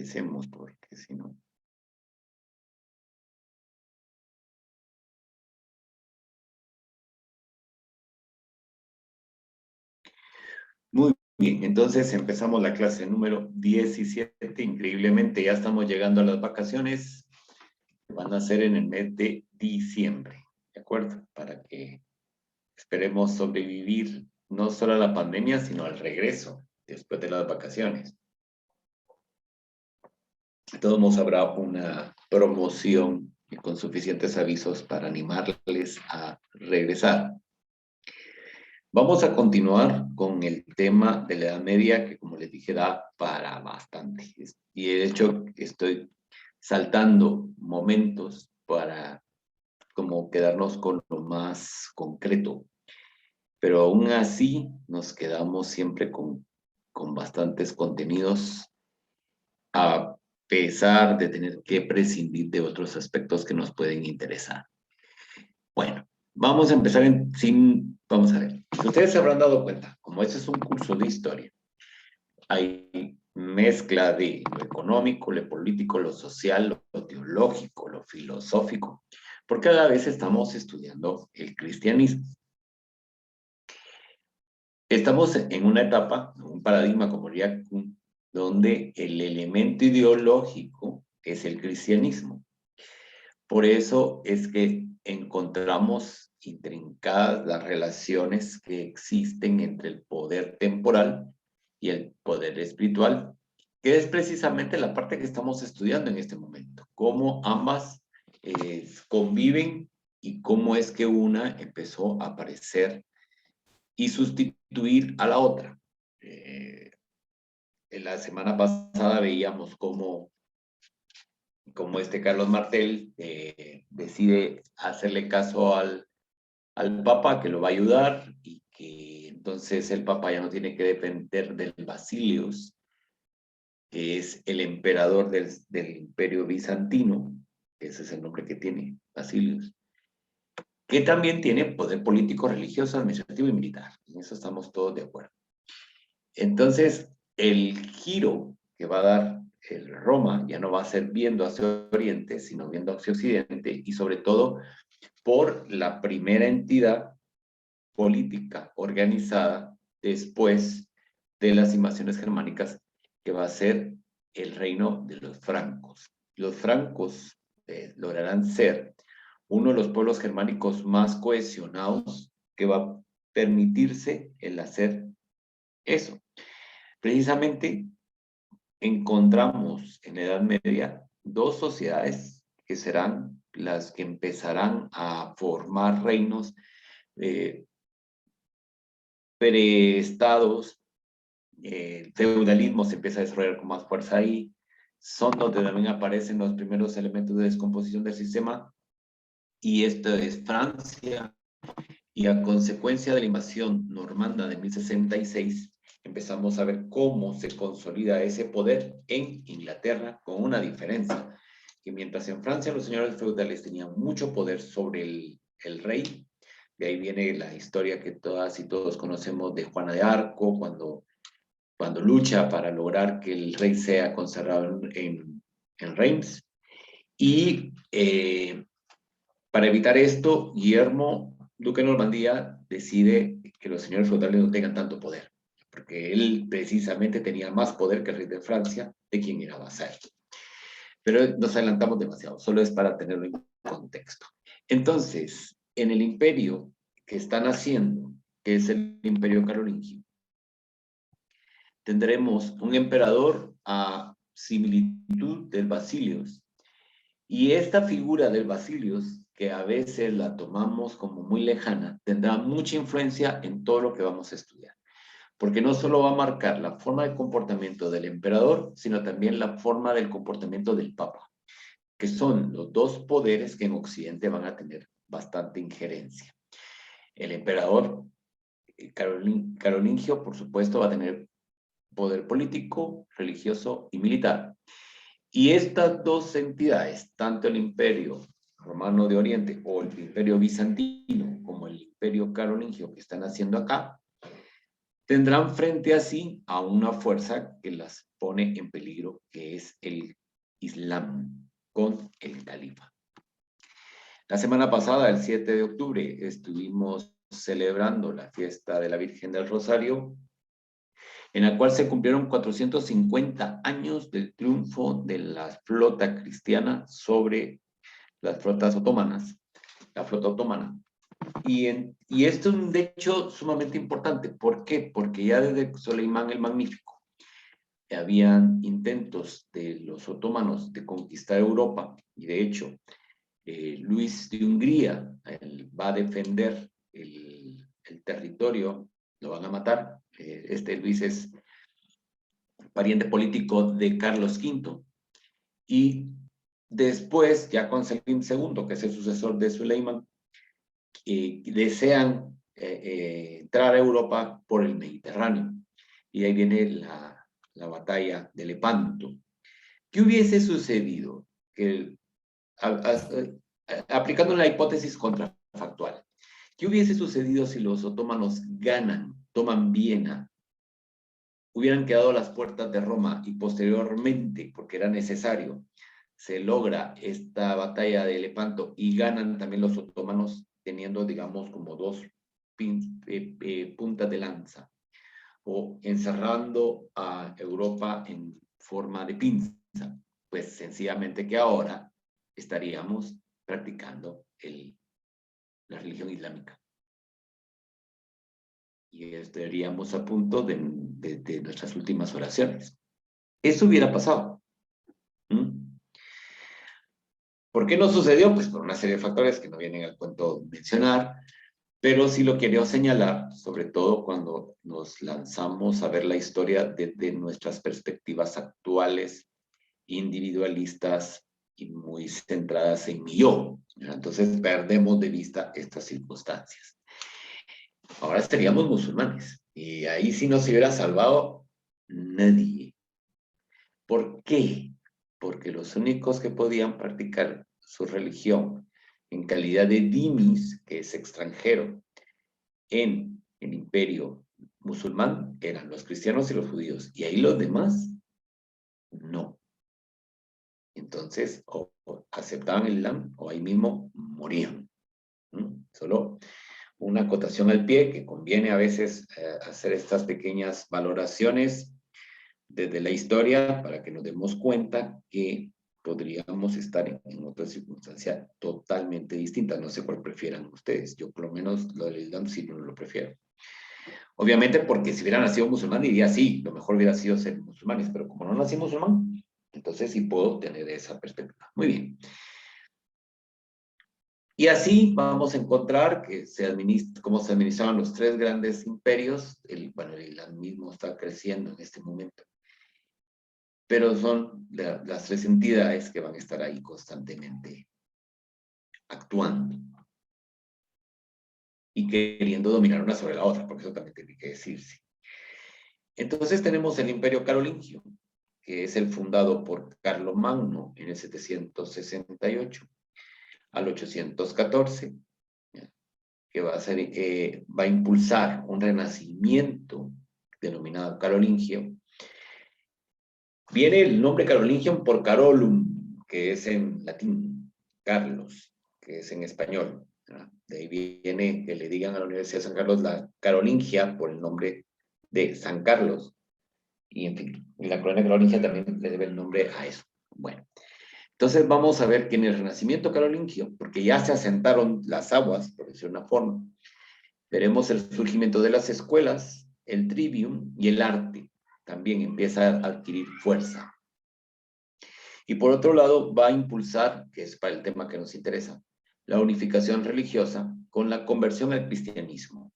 empecemos, porque si no... Muy bien, entonces empezamos la clase número 17. Increíblemente ya estamos llegando a las vacaciones. Van a ser en el mes de diciembre, ¿de acuerdo? Para que esperemos sobrevivir no solo a la pandemia, sino al regreso después de las vacaciones. De todos modos, habrá una promoción con suficientes avisos para animarles a regresar. Vamos a continuar con el tema de la Edad Media, que como les dije, da para bastante. Y de hecho, estoy saltando momentos para como quedarnos con lo más concreto. Pero aún así, nos quedamos siempre con bastantes contenidos, a pesar de tener que prescindir de otros aspectos que nos pueden interesar. Bueno, vamos a empezar vamos a ver. Ustedes se habrán dado cuenta, como este es un curso de historia, hay mezcla de lo económico, lo político, lo social, lo teológico, lo filosófico, porque cada vez estamos estudiando el cristianismo. Estamos en una etapa, un paradigma, como diría Kuhn, donde el elemento ideológico es el cristianismo. Por eso es que encontramos intrincadas las relaciones que existen entre el poder temporal y el poder espiritual, que es precisamente la parte que estamos estudiando en este momento, cómo ambas conviven y cómo es que una empezó a aparecer y sustituir a la otra. En la semana pasada veíamos cómo Carlos Martel decide hacerle caso al Papa, que lo va a ayudar, y que entonces el Papa ya no tiene que depender del Basilius, que es el emperador del Imperio Bizantino, que ese es el nombre que tiene, Basilius, que también tiene poder político, religioso, administrativo y militar. En eso estamos todos de acuerdo. Entonces, el giro que va a dar el Roma ya no va a ser viendo hacia Oriente, sino viendo hacia Occidente, y sobre todo por la primera entidad política organizada después de las invasiones germánicas, que va a ser el reino de los francos. Los francos lograrán ser uno de los pueblos germánicos más cohesionados, que va a permitirse el hacer eso. Precisamente encontramos en la Edad Media dos sociedades que serán las que empezarán a formar reinos, preestados, el feudalismo se empieza a desarrollar con más fuerza ahí, son donde también aparecen los primeros elementos de descomposición del sistema, y esto es Francia, y a consecuencia de la invasión normanda de 1066, empezamos a ver cómo se consolida ese poder en Inglaterra, con una diferencia, que mientras en Francia los señores feudales tenían mucho poder sobre el rey, de ahí viene la historia que todas y todos conocemos de Juana de Arco, cuando lucha para lograr que el rey sea consagrado en Reims. Y para evitar esto, Guillermo, duque de Normandía, decide que los señores feudales no tengan tanto poder, porque él precisamente tenía más poder que el rey de Francia, de quien era vasallo. Pero nos adelantamos demasiado, solo es para tenerlo en contexto. Entonces, en el imperio que están haciendo, que es el imperio carolingio, tendremos un emperador a similitud del Basilius. Y esta figura del Basilius, que a veces la tomamos como muy lejana, tendrá mucha influencia en todo lo que vamos a estudiar. Porque no solo va a marcar la forma de comportamiento del emperador, sino también la forma del comportamiento del Papa, que son los dos poderes que en Occidente van a tener bastante injerencia. El emperador carolingio, por supuesto, va a tener poder político, religioso y militar. Y estas dos entidades, tanto el Imperio Romano de Oriente o el Imperio Bizantino como el Imperio Carolingio que están haciendo acá, tendrán frente a sí a una fuerza que las pone en peligro, que es el Islam, con el califa. La semana pasada, el 7 de octubre, estuvimos celebrando la fiesta de la Virgen del Rosario, en la cual se cumplieron 450 años del triunfo de la flota cristiana sobre las flotas otomanas, la flota otomana. Y esto es un hecho sumamente importante. ¿Por qué? Porque ya desde Soleimán el Magnífico habían intentos de los otomanos de conquistar Europa, y de hecho Luis de Hungría va a defender el territorio, lo van a matar. Este Luis es pariente político de Carlos V, y después, ya con Selim II, que es el sucesor de Soleimán, desean entrar a Europa por el Mediterráneo. Y ahí viene la batalla de Lepanto. ¿Qué hubiese sucedido? Que, aplicando la hipótesis contrafactual, ¿qué hubiese sucedido si los otomanos ganan, toman Viena, hubieran quedado a las puertas de Roma y posteriormente, porque era necesario, se logra esta batalla de Lepanto y ganan también los otomanos, teniendo, digamos, como dos puntas de lanza, o encerrando a Europa en forma de pinza? Pues sencillamente que ahora estaríamos practicando la religión islámica. Y estaríamos a punto de nuestras últimas oraciones. Eso hubiera pasado. ¿Mm? ¿Por qué no sucedió? Pues por una serie de factores que no vienen al cuento mencionar, pero sí lo quiero señalar, sobre todo cuando nos lanzamos a ver la historia desde nuestras perspectivas actuales, individualistas y muy centradas en mi yo. Entonces perdemos de vista estas circunstancias. Ahora seríamos musulmanes, y ahí sí no se hubiera salvado nadie. ¿Por qué? Porque los únicos que podían practicar su religión en calidad de dimis, que es extranjero, en el imperio musulmán eran los cristianos y los judíos, y ahí los demás no. Entonces, o aceptaban el Islam o ahí mismo morían. Solo una acotación al pie, que conviene a veces hacer estas pequeñas valoraciones desde la historia para que nos demos cuenta que podríamos estar en otra circunstancia totalmente distinta. No sé cuál prefieran ustedes. Yo por lo menos lo del Islam sí no lo prefiero. Obviamente porque si hubiera nacido musulmán diría sí, lo mejor hubiera sido ser musulmanes, pero como no nací musulmán, entonces sí puedo tener esa perspectiva. Muy bien. Y así vamos a encontrar que cómo se administraban los tres grandes imperios. Bueno, el Islam mismo está creciendo en este momento, pero son las tres entidades que van a estar ahí constantemente actuando y queriendo dominar una sobre la otra, porque eso también tiene que decirse. Entonces tenemos el Imperio Carolingio, que es el fundado por Carlomagno en el 768 al 814, que va a impulsar un renacimiento denominado carolingio. Viene el nombre carolingio por Carolum, que es en latín, Carlos, que es en español. De ahí viene que le digan a la Universidad de San Carlos la carolingia por el nombre de San Carlos. Y en fin, la colonia carolingia también le debe el nombre a eso. Bueno, entonces vamos a ver que en el Renacimiento carolingio, porque ya se asentaron las aguas, por decir una forma, veremos el surgimiento de las escuelas, el trivium y el arte. También empieza a adquirir fuerza. Y por otro lado, va a impulsar, que es para el tema que nos interesa, la unificación religiosa con la conversión al cristianismo.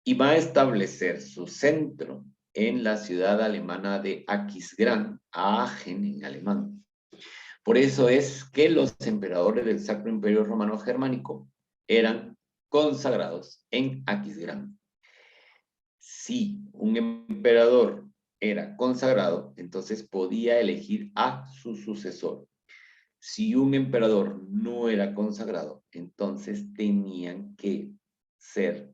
Y va a establecer su centro en la ciudad alemana de Aquisgrán, Aachen en alemán. Por eso es que los emperadores del Sacro Imperio Romano Germánico eran consagrados en Aquisgrán. Si un emperador era consagrado, entonces podía elegir a su sucesor. Si un emperador no era consagrado, entonces tenían que ser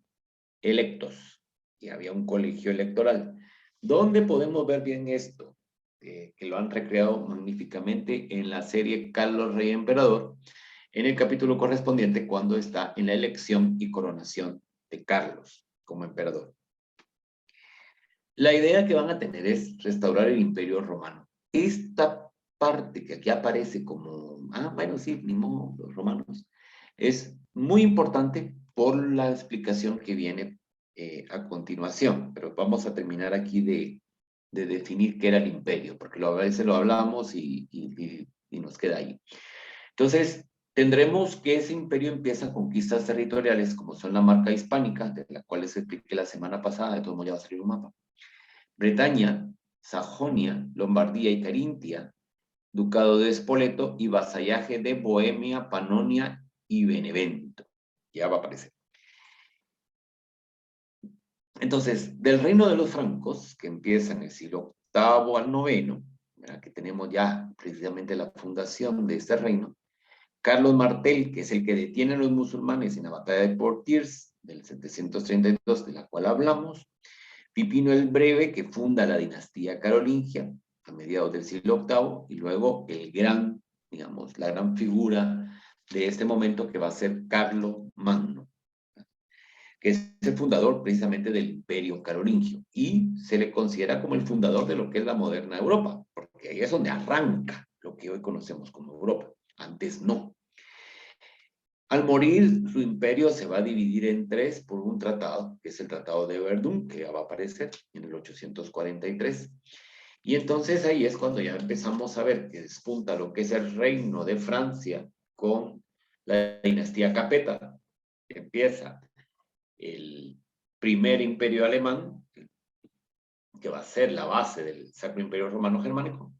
electos y había un colegio electoral. ¿Dónde podemos ver bien esto? Que lo han recreado magníficamente en la serie Carlos Rey Emperador, en el capítulo correspondiente cuando está en la elección y coronación de Carlos como emperador. La idea que van a tener es restaurar el Imperio Romano. Esta parte que aquí aparece como, bueno, sí, ni modo, los romanos, es muy importante por la explicación que viene a continuación, pero vamos a terminar aquí de definir qué era el imperio, porque a veces lo hablamos y nos queda ahí. Entonces, tendremos que ese imperio empieza conquistas territoriales, como son la marca hispánica, de la cual les expliqué la semana pasada, de todos modos ya va a salir un mapa. Bretaña, Sajonia, Lombardía y Carintia, Ducado de Spoleto y vasallaje de Bohemia, Panonia y Benevento. Ya va a aparecer. Entonces, del reino de los francos, que empieza en el siglo VIII al IX, que tenemos ya precisamente la fundación de este reino, Carlos Martel, que es el que detiene a los musulmanes en la batalla de Poitiers del 732, de la cual hablamos, Pipino el Breve, que funda la dinastía carolingia a mediados del siglo VIII, y luego el gran, digamos, la gran figura de este momento que va a ser Carlo Magno, que es el fundador precisamente del Imperio Carolingio, y se le considera como el fundador de lo que es la moderna Europa, porque ahí es donde arranca lo que hoy conocemos como Europa. Antes no. Al morir, su imperio se va a dividir en tres por un tratado, que es el Tratado de Verdún, que ya va a aparecer en el 843. Y entonces ahí es cuando ya empezamos a ver que despunta lo que es el reino de Francia con la dinastía Capeta, que empieza el primer imperio alemán, que va a ser la base del Sacro Imperio Romano Germánico,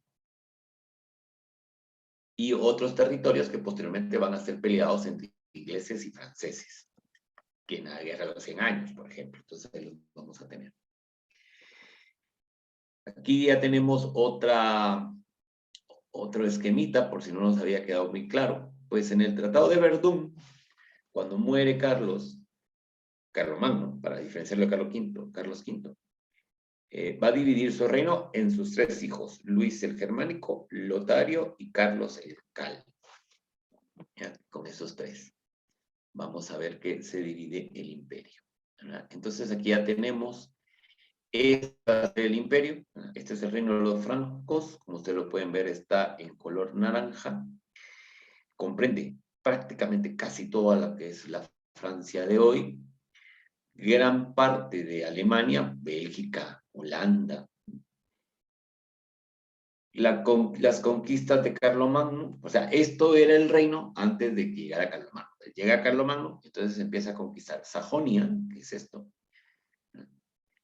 y otros territorios que posteriormente van a ser peleados entre ingleses y franceses, que en la Guerra de los 100 años, por ejemplo. Entonces ahí los vamos a tener. Aquí ya tenemos otro esquemita, por si no nos había quedado muy claro. Pues en el Tratado de Verdún, cuando muere Carlomagno, para diferenciarlo de Carlos V, va a dividir su reino en sus tres hijos, Luis el Germánico, Lotario y Carlos el Cal. Ya, con esos tres vamos a ver que se divide el imperio. ¿Verdad? Entonces aquí ya tenemos el imperio. Este es el reino de los francos, como ustedes lo pueden ver está en color naranja. Comprende prácticamente casi toda la que es la Francia de hoy, gran parte de Alemania, Bélgica, Holanda. Las conquistas de Carlomagno, o sea, esto era el reino antes de que llegara Carlomagno. Llega Carlomagno, entonces empieza a conquistar Sajonia, que es esto,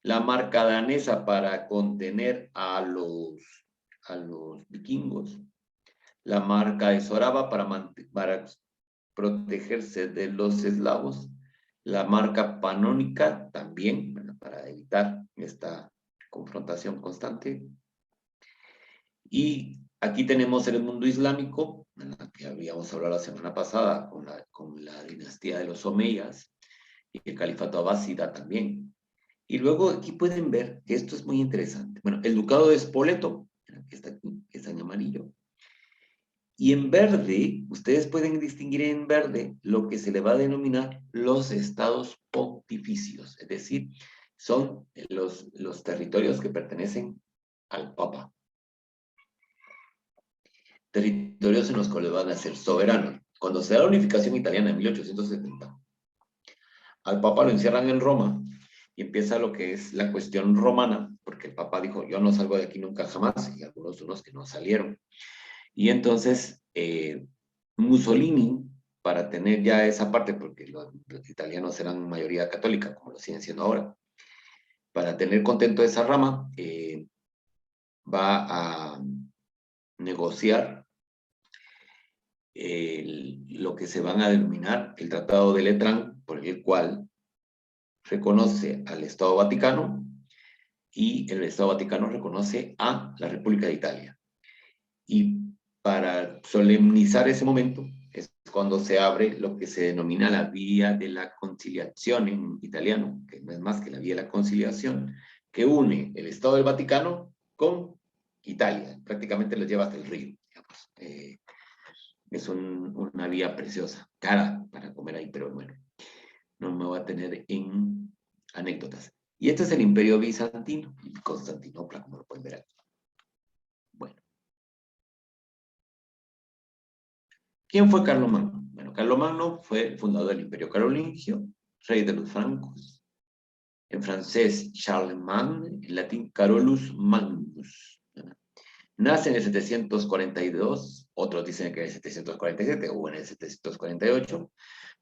la marca danesa para contener a los vikingos, la marca de Soraba para protegerse de los eslavos, la marca panónica también, bueno, para evitar esta confrontación constante. Y aquí tenemos el mundo islámico, que habíamos hablado la semana pasada con la dinastía de los Omeyas y el califato abásida también. Y luego aquí pueden ver que esto es muy interesante. Bueno, el ducado de Spoleto, que está aquí, que está en amarillo. Y en verde, ustedes pueden distinguir en verde lo que se le va a denominar los estados pontificios, es decir, son los territorios que pertenecen al Papa. Territorios en los cuales van a ser soberanos. Cuando se da la unificación italiana en 1870, al Papa lo encierran en Roma y empieza lo que es la cuestión romana, porque el Papa dijo, yo no salgo de aquí nunca jamás, y algunos unos que no salieron. Y entonces Mussolini, para tener ya esa parte, porque los italianos eran mayoría católica, como lo siguen siendo ahora, para tener contento esa rama, va a negociar lo que se van a denominar el Tratado de Letrán, por el cual reconoce al Estado Vaticano y el Estado Vaticano reconoce a la República de Italia. Y para solemnizar ese momento es cuando se abre lo que se denomina la vía de la conciliación en italiano, que no es más que la vía de la conciliación, que une el Estado del Vaticano con Italia, prácticamente los lleva hasta el río, digamos. Es una vía preciosa, cara para comer ahí, pero bueno, no me voy a tener en anécdotas. Y este es el Imperio Bizantino, y Constantinopla, como lo pueden ver aquí. Bueno. ¿Quién fue Carlomagno? Bueno, Carlomagno fue el fundador del Imperio Carolingio, rey de los francos. En francés, Charlemagne, en latín, Carolus Magnus. Nace en el 742, otros dicen que en el 747 o en el 748,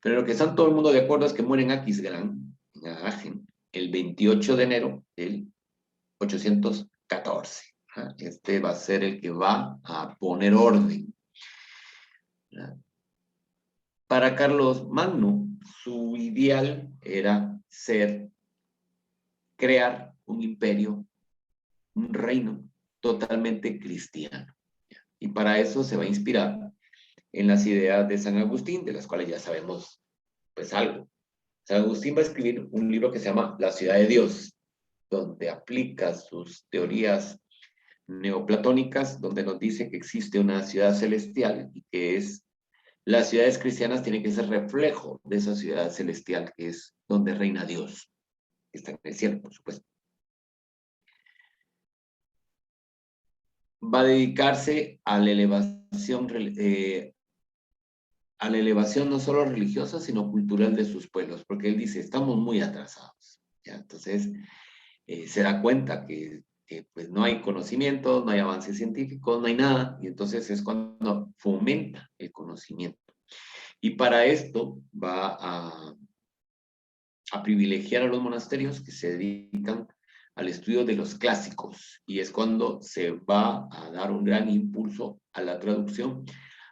pero lo que están todo el mundo de acuerdo es que muere en Aquisgrán, en Aachen, el 28 de enero del 814. Este va a ser el que va a poner orden. Para Carlos Magno, su ideal era crear un imperio, un reino totalmente cristiano. Y para eso se va a inspirar en las ideas de San Agustín, de las cuales ya sabemos pues algo. San Agustín va a escribir un libro que se llama La ciudad de Dios, donde aplica sus teorías neoplatónicas, donde nos dice que existe una ciudad celestial y que las ciudades cristianas tienen que ser reflejo de esa ciudad celestial que es donde reina Dios, que está en el cielo, por supuesto. Va a dedicarse a la elevación no solo religiosa, sino cultural de sus pueblos, porque él dice, estamos muy atrasados. ¿Ya? Entonces, se da cuenta que pues no hay conocimiento, no hay avances científicos, no hay nada, y entonces es cuando fomenta el conocimiento. Y para esto va a privilegiar a los monasterios que se dedican al estudio de los clásicos, y es cuando se va a dar un gran impulso a la traducción,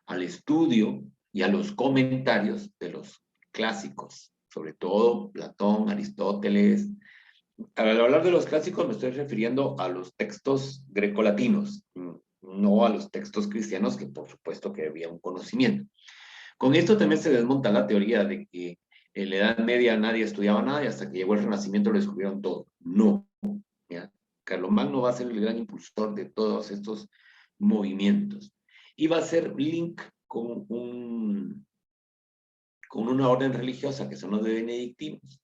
al estudio y a los comentarios de los clásicos, sobre todo Platón, Aristóteles. Al hablar de los clásicos me estoy refiriendo a los textos grecolatinos, no a los textos cristianos, que por supuesto que había un conocimiento. Con esto también se desmonta la teoría de que en la Edad Media nadie estudiaba nada y hasta que llegó el Renacimiento lo descubrieron todo. No. ¿Ya? Carlomagno va a ser el gran impulsor de todos estos movimientos. Y va a ser link con una orden religiosa que son los de benedictinos.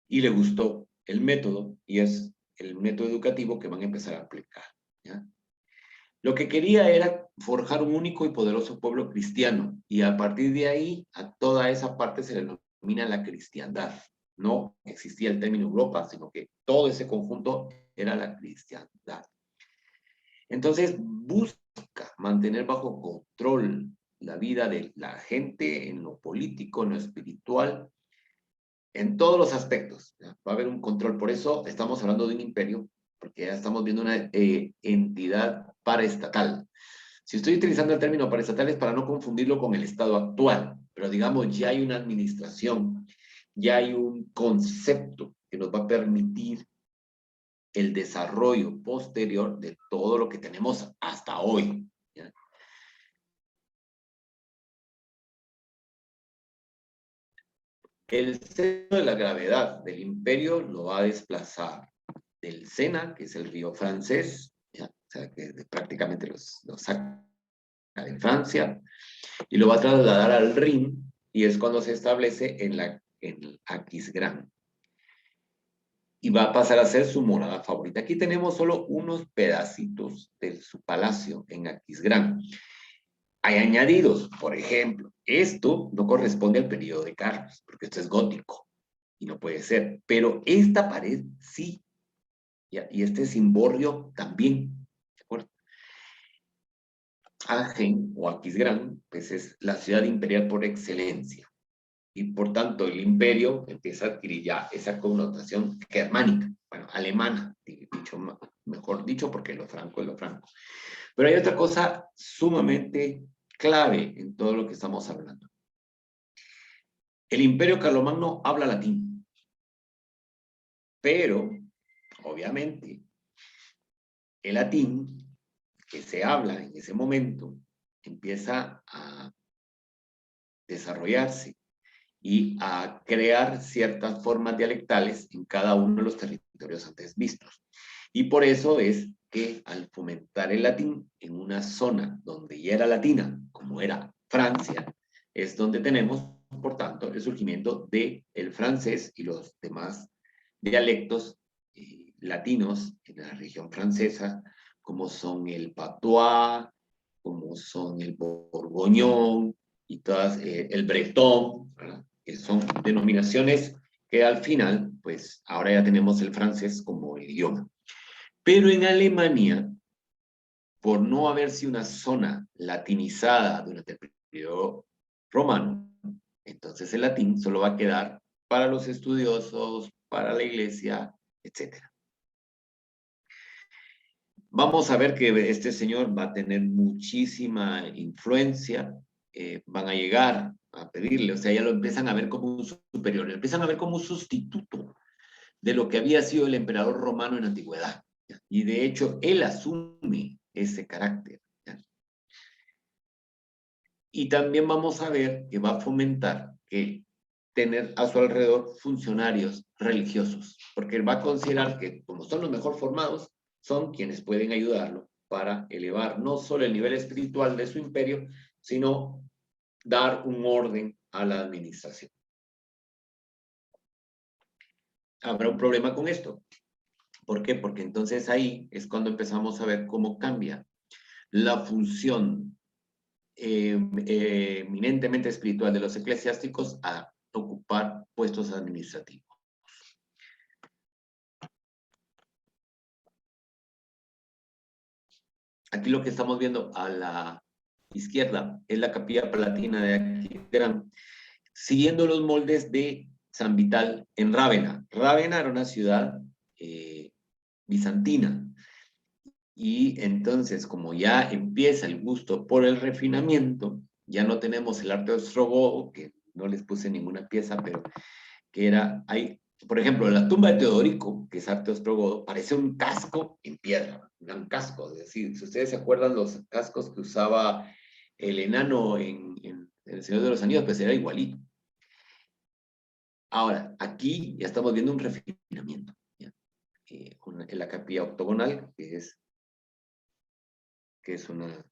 Y le gustó el método y es el método educativo que van a empezar a aplicar. ¿Ya? Lo que quería era forjar un único y poderoso pueblo cristiano, y a partir de ahí a toda esa parte se le denomina la cristiandad. No existía el término Europa, sino que todo ese conjunto era la cristiandad. Entonces busca mantener bajo control la vida de la gente en lo político, en lo espiritual, en todos los aspectos. ¿Ya? Va a haber un control. Por eso estamos hablando de un imperio, porque ya estamos viendo una entidad paraestatal. Si estoy utilizando el término paraestatal es para no confundirlo con el Estado actual, pero digamos, ya hay una administración, ya hay un concepto que nos va a permitir el desarrollo posterior de todo lo que tenemos hasta hoy. ¿Ya? El centro de la gravedad del imperio lo va a desplazar del Sena, que es el río francés, ¿ya? O sea, que prácticamente los saca de Francia, y lo va a trasladar al Rin, y es cuando se establece en Aquisgrán. Y va a pasar a ser su morada favorita. Aquí tenemos solo unos pedacitos de su palacio en Aquisgrán. Hay añadidos, por ejemplo, esto no corresponde al periodo de Carlos, porque esto es gótico y no puede ser, pero esta pared sí, y este cimborrio también, ¿de acuerdo? Agen o Aquisgrán, pues es la ciudad imperial por excelencia. Y por tanto el imperio empieza a adquirir ya esa connotación germánica, bueno, alemana, mejor dicho, porque lo franco es lo franco. Pero hay otra cosa sumamente clave en todo lo que estamos hablando. El imperio carlomagno habla latín, pero obviamente el latín que se habla en ese momento empieza a desarrollarse y a crear ciertas formas dialectales en cada uno de los territorios antes vistos. Y por eso es que al fomentar el latín en una zona donde ya era latina, como era Francia, es donde tenemos, por tanto, el surgimiento del francés y los demás dialectos latinos en la región francesa, como son el patois, como son el borgoñón y todas, el bretón, ¿verdad? Que son denominaciones que al final, pues ahora ya tenemos el francés como el idioma. Pero en Alemania, por no haber sido una zona latinizada durante el periodo romano, entonces el latín solo va a quedar para los estudiosos, para la iglesia, etc. Vamos a ver que este señor va a tener muchísima influencia, van a llegar a pedirle, o sea, ya lo empiezan a ver como un superior, lo empiezan a ver como un sustituto de lo que había sido el emperador romano en la antigüedad. ¿Ya? Y de hecho, él asume ese carácter. ¿Ya? Y también vamos a ver que va a fomentar que tener a su alrededor funcionarios religiosos, porque él va a considerar que como son los mejor formados, son quienes pueden ayudarlo para elevar no solo el nivel espiritual de su imperio, sino dar un orden a la administración. Habrá un problema con esto. ¿Por qué? Porque entonces ahí es cuando empezamos a ver cómo cambia la función eminentemente espiritual de los eclesiásticos a ocupar puestos administrativos. Aquí lo que estamos viendo a la izquierda es la Capilla Palatina de Aquisgrán, siguiendo los moldes de San Vital en Rávena. Rávena era una ciudad bizantina. Y entonces, como ya empieza el gusto por el refinamiento, ya no tenemos el arte ostrogodo, que no les puse ninguna pieza, pero que era, hay, por ejemplo, la tumba de Teodorico, que es arte ostrogodo, parece un casco en piedra, un casco, es decir, si ustedes se acuerdan los cascos que usaba el enano en El Señor de los Anillos, pues era igualito. Ahora, aquí ya estamos viendo un refinamiento, ¿ya? En la capilla octogonal, que es una...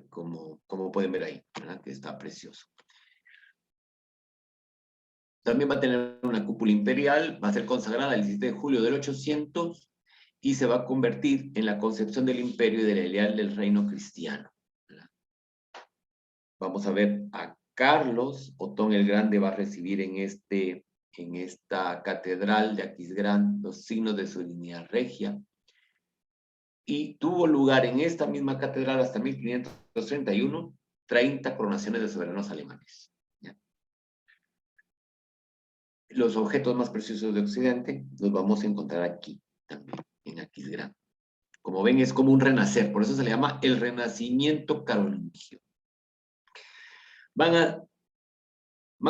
como pueden ver ahí, ¿verdad? Que está precioso. También va a tener una cúpula imperial, va a ser consagrada el 17 de julio del 800 y se va a convertir en la concepción del imperio y de la ideal del reino cristiano, ¿verdad? Vamos a ver a Carlos Otón el Grande va a recibir en esta catedral de Aquisgrán los signos de su línea regia y tuvo lugar en esta misma catedral hasta 1531 30 coronaciones de soberanos alemanes. ¿Ya? Los objetos más preciosos de Occidente los vamos a encontrar aquí también, en Aquisgrán. Como ven, es como un renacer, por eso se le llama el renacimiento carolingio. Van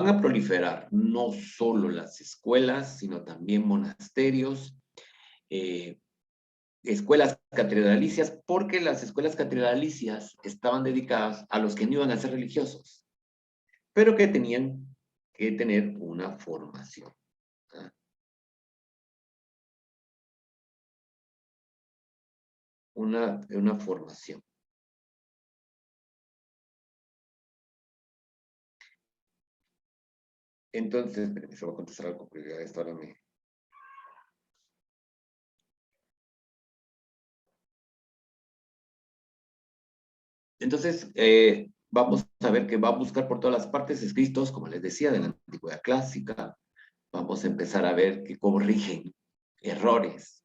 a proliferar no solo las escuelas, sino también monasterios, escuelas catedralicias, porque las escuelas catedralicias estaban dedicadas a los que no iban a ser religiosos, pero que tenían que tener una formación. ¿Ah? Una formación. Entonces, se va a contestar algo, porque a esta hora me... Entonces, vamos a ver que va a buscar por todas las partes escritos, como les decía, de la antigüedad clásica. Vamos a empezar a ver que corrigen errores.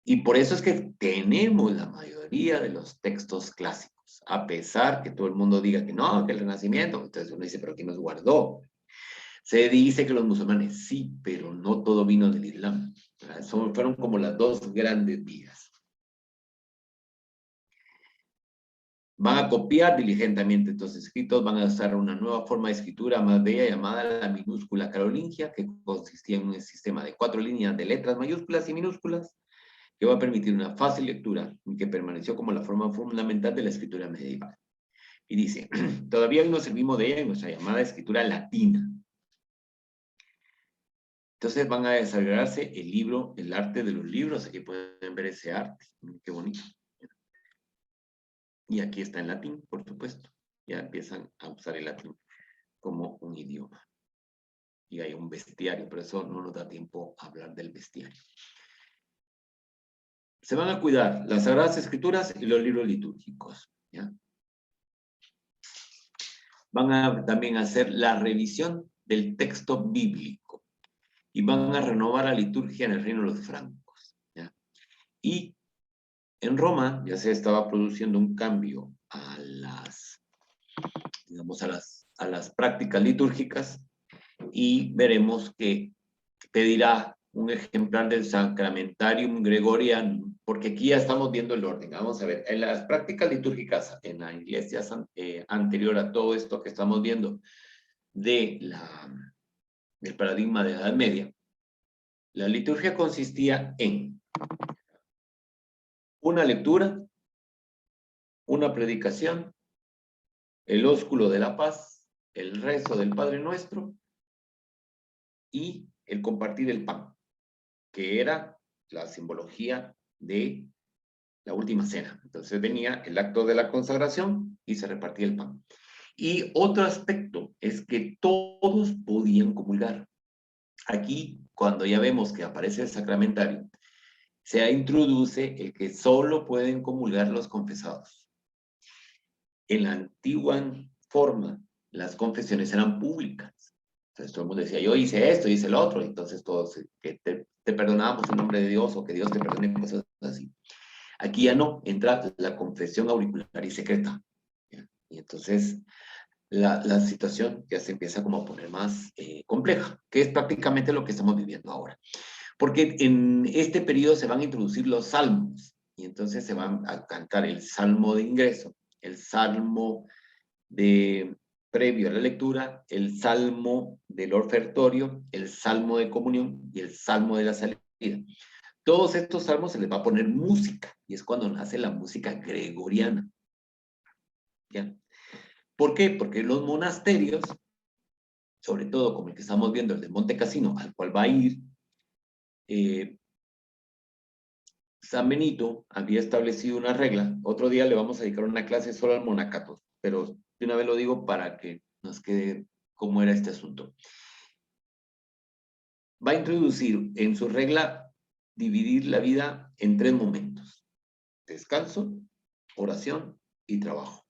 Y por eso es que tenemos la mayoría de los textos clásicos, a pesar que todo el mundo diga que no, que el Renacimiento. Entonces uno dice, pero ¿quién nos guardó? Se dice que los musulmanes sí, pero no todo vino del Islam. Fueron como las dos grandes vías. Van a copiar diligentemente estos escritos, van a usar una nueva forma de escritura más bella llamada la minúscula carolingia, que consistía en un sistema de 4 líneas de letras mayúsculas y minúsculas, que va a permitir una fácil lectura y que permaneció como la forma fundamental de la escritura medieval. Y dice, todavía hoy nos servimos de ella en nuestra llamada escritura latina. Entonces van a desarrollarse el libro, el arte de los libros. Aquí pueden ver ese arte. Qué bonito. Y aquí está en latín, por supuesto. Ya empiezan a usar el latín como un idioma. Y hay un bestiario, pero eso no nos da tiempo a hablar del bestiario. Se van a cuidar las Sagradas Escrituras y los libros litúrgicos. ¿Ya? Van a también hacer la revisión del texto bíblico y van a renovar la liturgia en el reino de los francos. ¿Ya? Y en Roma ya se estaba produciendo un cambio a las, digamos, a las prácticas litúrgicas y veremos que pedirá un ejemplar del Sacramentarium Gregorianum, porque aquí ya estamos viendo el orden. Vamos a ver, en las prácticas litúrgicas en la iglesia anterior a todo esto que estamos viendo del paradigma de la Edad Media, la liturgia consistía en una lectura, una predicación, el ósculo de la paz, el rezo del Padre Nuestro y el compartir el pan, que era la simbología de la última cena. Entonces venía el acto de la consagración y se repartía el pan. Y otro aspecto es que todos podían comulgar. Aquí, cuando ya vemos que aparece el sacramentario, se introduce el que solo pueden comulgar los confesados. En la antigua forma, las confesiones eran públicas. Entonces todo el mundo decía, yo hice esto, hice lo otro, entonces todos, que te perdonamos en nombre de Dios o que Dios te perdone, cosas así. Aquí ya no, entra la confesión auricular y secreta. ¿Ya? Y entonces la situación ya se empieza como a poner más compleja, que es prácticamente lo que estamos viviendo ahora. Porque en este periodo se van a introducir los salmos, y entonces se van a cantar el salmo de ingreso, el salmo de previo a la lectura, el salmo del ofertorio, el salmo de comunión y el salmo de la salida. Todos estos salmos se les va a poner música, y es cuando nace la música gregoriana. ¿Ya? ¿Por qué? Porque los monasterios, sobre todo como el que estamos viendo, el de Monte Cassino, al cual va a ir, San Benito había establecido una regla. Otro día le vamos a dedicar una clase solo al monacato, pero de una vez lo digo para que nos quede cómo era este asunto. Va a introducir en su regla dividir la vida en 3 momentos: descanso, oración y trabajo.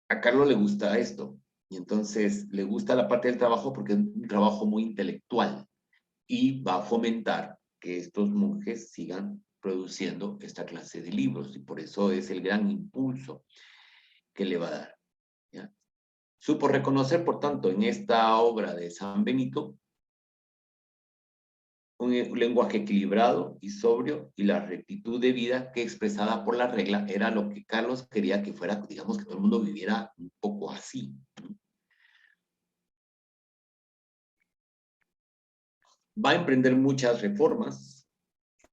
A Carlos le gusta esto, y entonces le gusta la parte del trabajo porque es un trabajo muy intelectual y va a fomentar que estos monjes sigan produciendo esta clase de libros, y por eso es el gran impulso que le va a dar. ¿Ya? Supo reconocer, por tanto, en esta obra de San Benito un lenguaje equilibrado y sobrio, y la rectitud de vida que expresada por la regla era lo que Carlos quería que fuera, digamos, que todo el mundo viviera un poco así. Va a emprender muchas reformas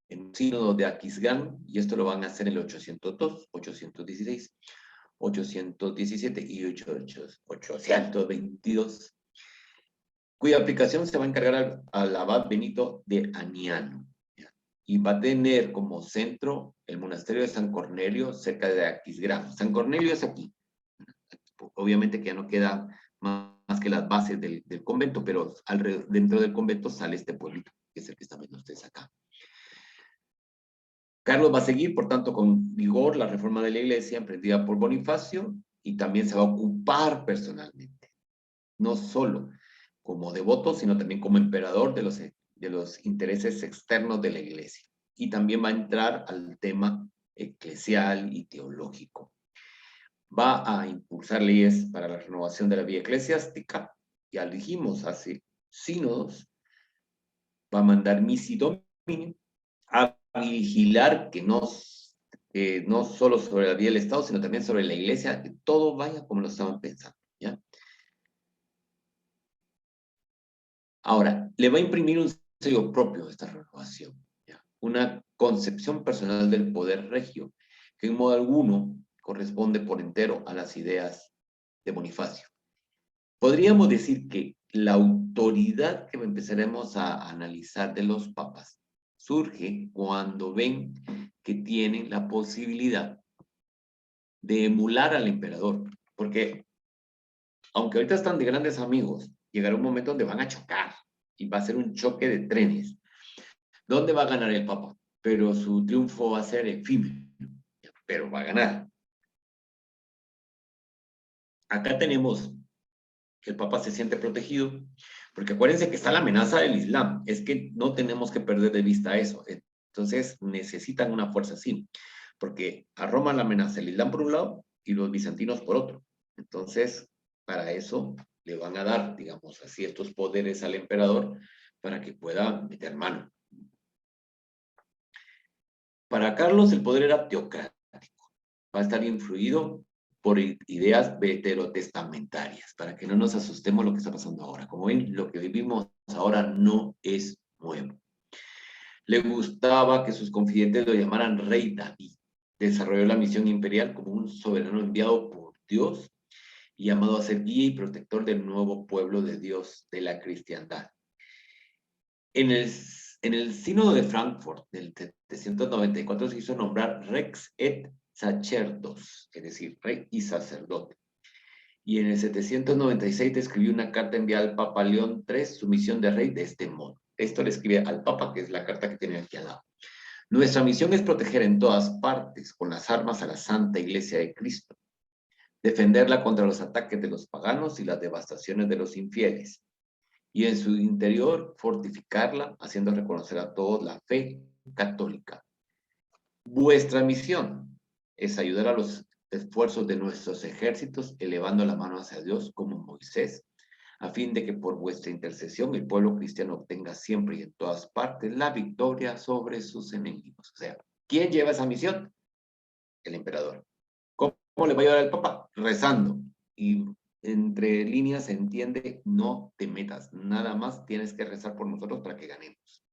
en el sínodo de Aquisgrán, y esto lo van a hacer en el 802, 816, 817 y 822, cuya aplicación se va a encargar al abad Benito de Aniano. Y va a tener como centro el monasterio de San Cornelio, cerca de Aquisgrán. San Cornelio es aquí. Obviamente que ya no queda más que las bases del convento, pero dentro del convento sale este pueblito, que es el que están viendo ustedes acá. Carlos va a seguir, por tanto, con vigor la reforma de la iglesia emprendida por Bonifacio, y también se va a ocupar personalmente, no solo como devoto, sino también como emperador de los intereses externos de la iglesia. Y también va a entrar al tema eclesial y teológico. Va a impulsar leyes para la renovación de la vida eclesiástica. Ya lo dijimos, hace sínodos. Va a mandar misi domini a vigilar que no solo sobre la vida del Estado, sino también sobre la iglesia, que todo vaya como lo estaban pensando. ¿Ya? Ahora, le va a imprimir un sello propio a esta renovación. ¿Ya? Una concepción personal del poder regio, que en modo alguno corresponde por entero a las ideas de Bonifacio. Podríamos decir que la autoridad que empezaremos a analizar de los papas surge cuando ven que tienen la posibilidad de emular al emperador, porque aunque ahorita están de grandes amigos, llegará un momento donde van a chocar y va a ser un choque de trenes. ¿Dónde va a ganar el papa? Pero su triunfo va a ser efímero, pero va a ganar. Acá tenemos que el papa se siente protegido, porque acuérdense que está la amenaza del Islam, es que no tenemos que perder de vista eso. Entonces necesitan una fuerza así, porque a Roma la amenaza el Islam por un lado y los bizantinos por otro. Entonces, para eso le van a dar, digamos así, estos poderes al emperador para que pueda meter mano. Para Carlos el poder era teocrático, va a estar influido por ideas veterotestamentarias, para que no nos asustemos lo que está pasando ahora. Como ven, lo que vivimos ahora no es nuevo. Le gustaba que sus confidentes lo llamaran Rey David. Desarrolló la misión imperial como un soberano enviado por Dios y llamado a ser guía y protector del nuevo pueblo de Dios, de la cristiandad. En el sínodo de Frankfurt del 794 se hizo nombrar Rex et Sacerdos, es decir, rey y sacerdote. Y en el 796 escribió una carta enviada al Papa León III, su misión de rey de este modo. Esto le escribe al Papa, que es la carta que tiene aquí al lado. Nuestra misión es proteger en todas partes, con las armas, a la Santa Iglesia de Cristo, defenderla contra los ataques de los paganos y las devastaciones de los infieles, y en su interior fortificarla, haciendo reconocer a todos la fe católica. Vuestra misión es ayudar a los esfuerzos de nuestros ejércitos, elevando la mano hacia Dios como Moisés, a fin de que por vuestra intercesión el pueblo cristiano obtenga siempre y en todas partes la victoria sobre sus enemigos. O sea, ¿quién lleva esa misión? El emperador. ¿Cómo le va a ayudar al Papa? Rezando. Y entre líneas se entiende, no te metas, nada más tienes que rezar por nosotros para que ganemos.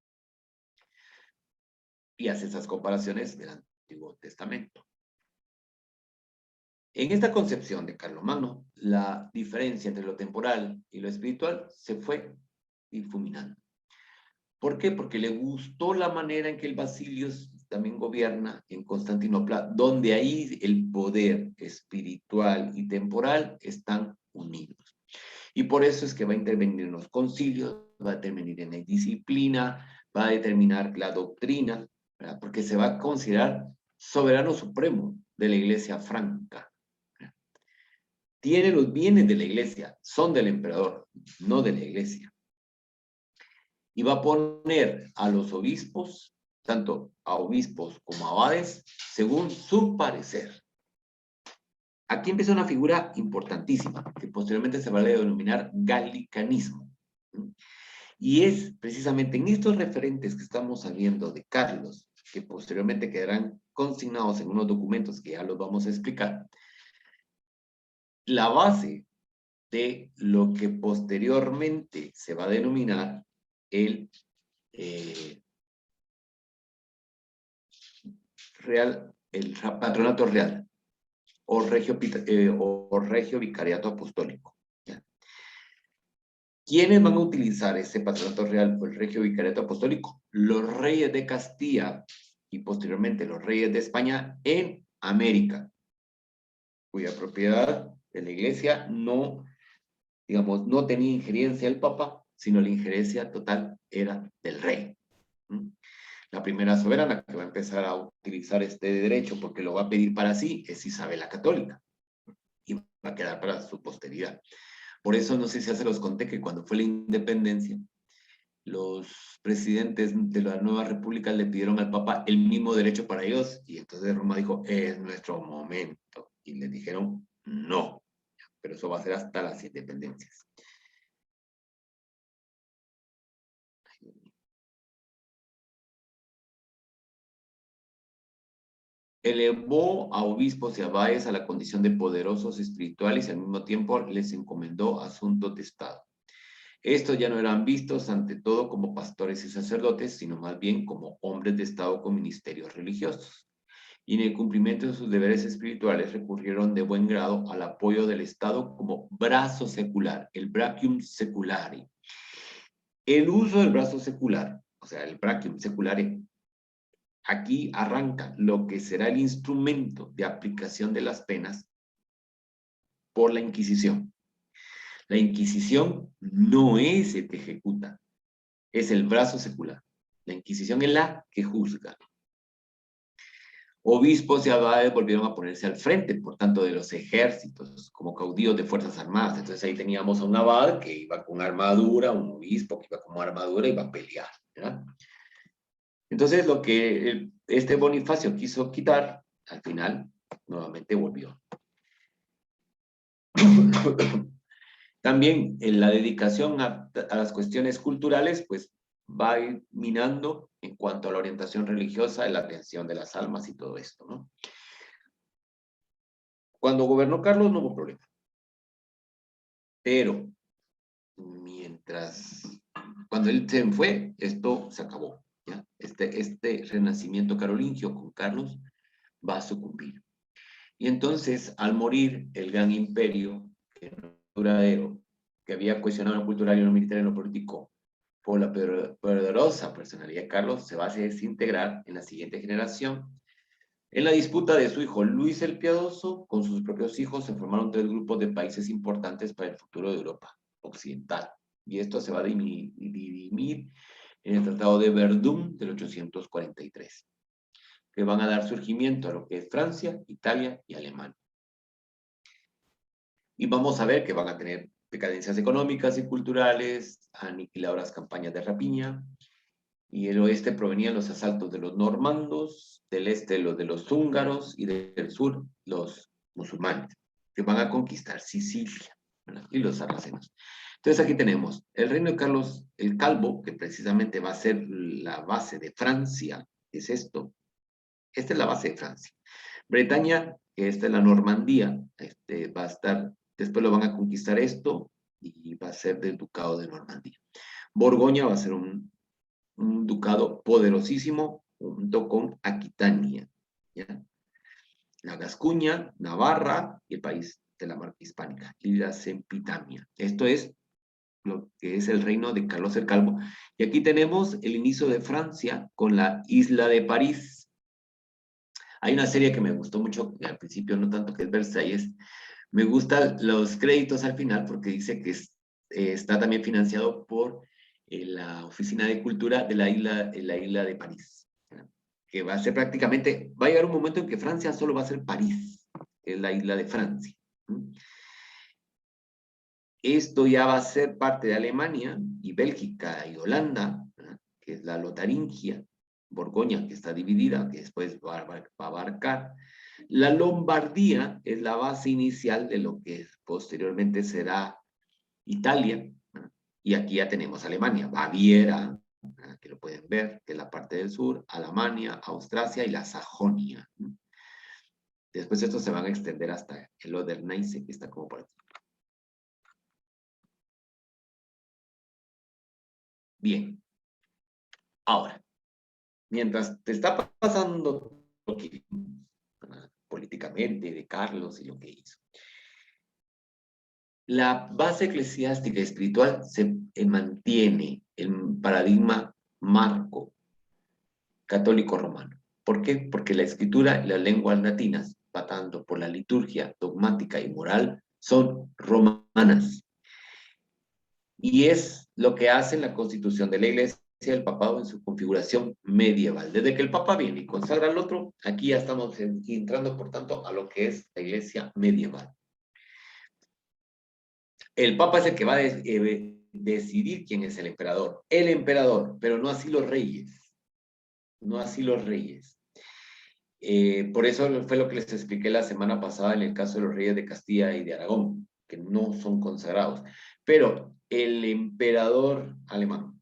Y hace esas comparaciones del Antiguo Testamento. En esta concepción de Carlomagno, la diferencia entre lo temporal y lo espiritual se fue difuminando. ¿Por qué? Porque le gustó la manera en que el Basilio también gobierna en Constantinopla, donde ahí el poder espiritual y temporal están unidos. Y por eso es que va a intervenir en los concilios, va a intervenir en la disciplina, va a determinar la doctrina, ¿verdad? Porque se va a considerar soberano supremo de la Iglesia franca. Tiene los bienes de la Iglesia, son del emperador, no de la Iglesia. Y va a poner a los obispos, tanto a obispos como a abades, según su parecer. Aquí empieza una figura importantísima, que posteriormente se va a denominar gallicanismo. Y es precisamente en estos referentes que estamos sabiendo de Carlos, que posteriormente quedarán consignados en unos documentos que ya los vamos a explicar, la base de lo que posteriormente se va a denominar el patronato real o regio vicariato apostólico. ¿Ya? ¿Quiénes van a utilizar ese patronato real o el regio vicariato apostólico? Los reyes de Castilla y posteriormente los reyes de España en América, cuya propiedad de la iglesia no, digamos, no tenía injerencia el papa, sino la injerencia total era del rey. La primera soberana que va a empezar a utilizar este derecho porque lo va a pedir para sí es Isabel la Católica y va a quedar para su posteridad. Por eso no sé si se los conté que cuando fue la independencia, los presidentes de la nueva república le pidieron al Papa el mismo derecho para ellos y entonces Roma dijo, es nuestro momento. Y le dijeron, no, pero eso va a ser hasta las independencias. Elevó a obispos y abades a la condición de poderosos espirituales y al mismo tiempo les encomendó asuntos de Estado. Estos ya no eran vistos ante todo como pastores y sacerdotes, sino más bien como hombres de Estado con ministerios religiosos. Y en el cumplimiento de sus deberes espirituales recurrieron de buen grado al apoyo del Estado como brazo secular, el brachium seculari. El uso del brazo secular, o sea, el brachium seculare, aquí arranca lo que será el instrumento de aplicación de las penas por la Inquisición. La Inquisición no es el que ejecuta, es el brazo secular. La Inquisición es la que juzga. Obispos y abades volvieron a ponerse al frente, por tanto, de los ejércitos, como caudillos de fuerzas armadas. Entonces ahí teníamos a un abad que iba con armadura, un obispo que iba con armadura y iba a pelear, ¿verdad? Entonces lo que este Bonifacio quiso quitar, al final, nuevamente volvió. También en la dedicación a las cuestiones culturales, pues va a ir minando en cuanto a la orientación religiosa, la atención de las almas y todo esto, ¿no? Cuando gobernó Carlos no hubo problema. Pero cuando él se fue, esto se acabó, ¿ya? Este renacimiento carolingio con Carlos va a sucumbir. Y entonces, al morir el gran imperio, que no duradero, que había cuestionado lo cultural y lo militar y lo político, por la poderosa personalidad de Carlos, se va a desintegrar en la siguiente generación. En la disputa de su hijo Luis el Piadoso con sus propios hijos se formaron 3 grupos de países importantes para el futuro de Europa occidental. Y esto se va a dirimir en el Tratado de Verdún del 843, que van a dar surgimiento a lo que es Francia, Italia y Alemania. Y vamos a ver que van a tener decadencias económicas y culturales, aniquiladoras campañas de rapiña, y el oeste provenían los asaltos de los normandos, del este los de los húngaros y del sur los musulmanes, que van a conquistar Sicilia, ¿verdad? Y los sarracenos. Entonces aquí tenemos el reino de Carlos el Calvo, que precisamente va a ser la base de Francia, es esto. Esta es la base de Francia. Bretaña, que esta es la Normandía, va a estar, después lo van a conquistar esto y va a ser del ducado de Normandía. Borgoña va a ser un ducado poderosísimo junto con Aquitania, ¿ya? La Gascuña, Navarra y el país de la marca hispánica, y la Sempitamia. Esto es lo que es el reino de Carlos el Calvo. Y aquí tenemos el inicio de Francia con la isla de París. Hay una serie que me gustó mucho, al principio no tanto, que es Versalles. Me gustan los créditos al final porque dice que está también financiado por la Oficina de Cultura de la isla de París, que va a ser prácticamente, va a llegar un momento en que Francia solo va a ser París, que es la isla de Francia. Esto ya va a ser parte de Alemania y Bélgica y Holanda, que es la Lotaringia, Borgoña, que está dividida, que después va a abarcar. La Lombardía es la base inicial de lo que posteriormente será Italia, y aquí ya tenemos Alemania, Baviera, que lo pueden ver, que es la parte del sur, Alemania, Austrasia y la Sajonia. Después estos se van a extender hasta el Oder-Neisse, que está como por aquí. Bien, ahora, mientras te está pasando lo que políticamente de Carlos y lo que hizo, la base eclesiástica y espiritual se mantiene el paradigma marco católico romano. ¿Por qué? Porque la escritura y las lenguas latinas, pasando por la liturgia dogmática y moral, son romanas. Y es lo que hace la constitución de la iglesia el papado en su configuración medieval. Desde que el papa viene y consagra al otro, aquí ya estamos entrando, por tanto, a lo que es la iglesia medieval. El papa es el que va a decidir quién es el emperador, pero no así los reyes, no así los reyes. Por eso fue lo que les expliqué la semana pasada en el caso de los reyes de Castilla y de Aragón, que no son consagrados. Pero el emperador alemán,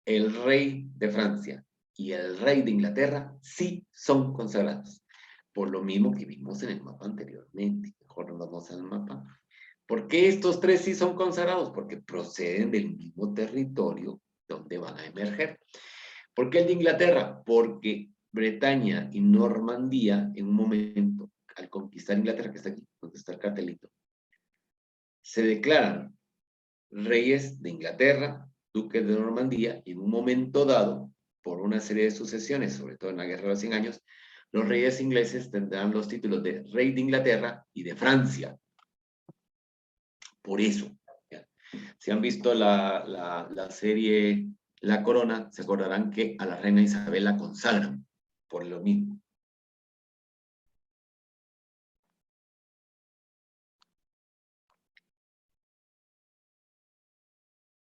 el rey de Francia y el rey de Inglaterra sí son consagrados. Por lo mismo que vimos en el mapa anteriormente. Mejor nos vamos al mapa ¿Por qué estos tres sí son consagrados? Porque proceden del mismo territorio donde van a emerger. ¿Por qué el de Inglaterra? Porque Bretaña y Normandía, en un momento, al conquistar Inglaterra, que está aquí, donde está el cartelito, se declaran reyes de Inglaterra, duques de Normandía, y en un momento dado, por una serie de sucesiones, sobre todo en la Guerra de los 100 Años, los reyes ingleses tendrán los títulos de rey de Inglaterra y de Francia. Por eso, ¿ya? Si han visto la serie La Corona, se acordarán que a la reina Isabel la consagran por lo mismo.